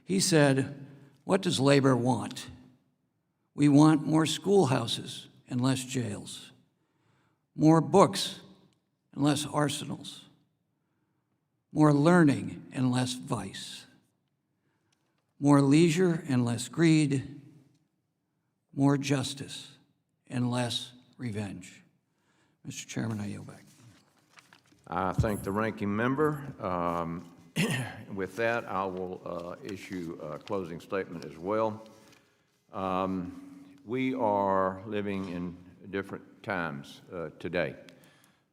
He said, "What does labor want? We want more schoolhouses and less jails, more books and less arsenals, more learning and less vice, more leisure and less greed, more justice and less revenge." Mr. Chairman, I yield back. I thank the ranking member. With that, I will issue a closing statement as well. We are living in different times today.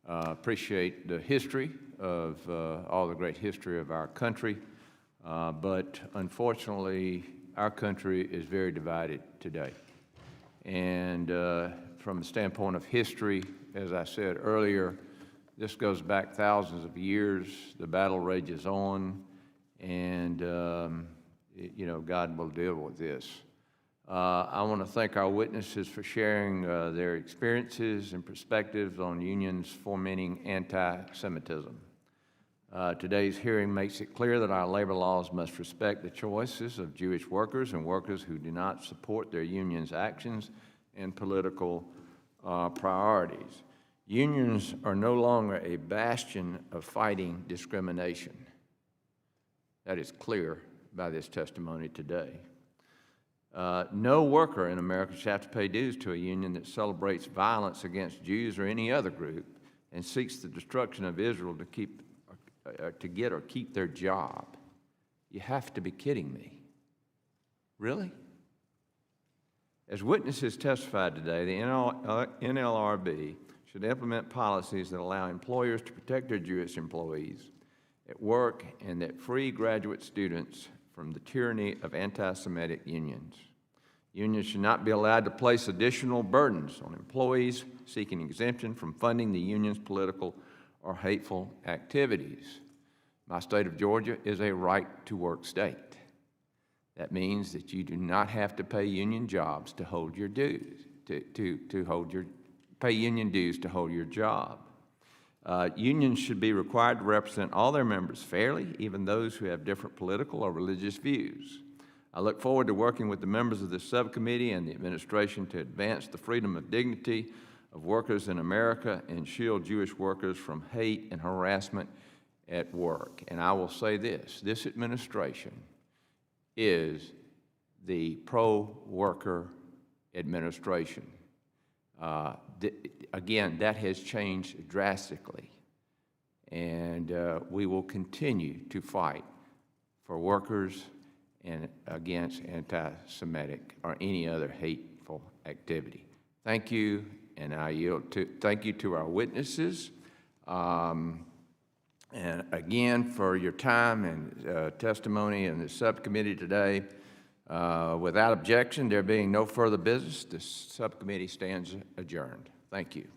Appreciate the history of all the great history of our country, but unfortunately, our country is very divided today. And from the standpoint of history, as I said earlier, this goes back thousands of years. The battle rages on, and God will deal with this. I want to thank our witnesses for sharing their experiences and perspectives on unions fomenting anti-Semitism. Today's hearing makes it clear that our labor laws must respect the choices of Jewish workers and workers who do not support their union's actions and political priorities. Unions are no longer a bastion of fighting discrimination. That is clear by this testimony today. No worker in America should have to pay dues to a union that celebrates violence against Jews or any other group and seeks the destruction of Israel to get or keep their job. You have to be kidding me. Really? As witnesses testified today, the NLRB should implement policies that allow employers to protect their Jewish employees at work and that free graduate students from the tyranny of anti-Semitic unions. Unions should not be allowed to place additional burdens on employees seeking exemption from funding the union's political or hateful activities. My state of Georgia is a right-to-work state. That means that you do not have to pay union jobs to hold your dues, pay union dues to hold your job. Unions should be required to represent all their members fairly, even those who have different political or religious views. I look forward to working with the members of this subcommittee and the administration to advance the freedom and dignity of workers in America and shield Jewish workers from hate and harassment at work. And I will say this administration is the pro-worker administration. Again, that has changed drastically, and we will continue to fight for workers and against anti-Semitic or any other hateful activity. Thank you, and I yield to, thank you to our witnesses, and again for your time and testimony in the subcommittee today. Without objection, there being no further business, the subcommittee stands adjourned. Thank you.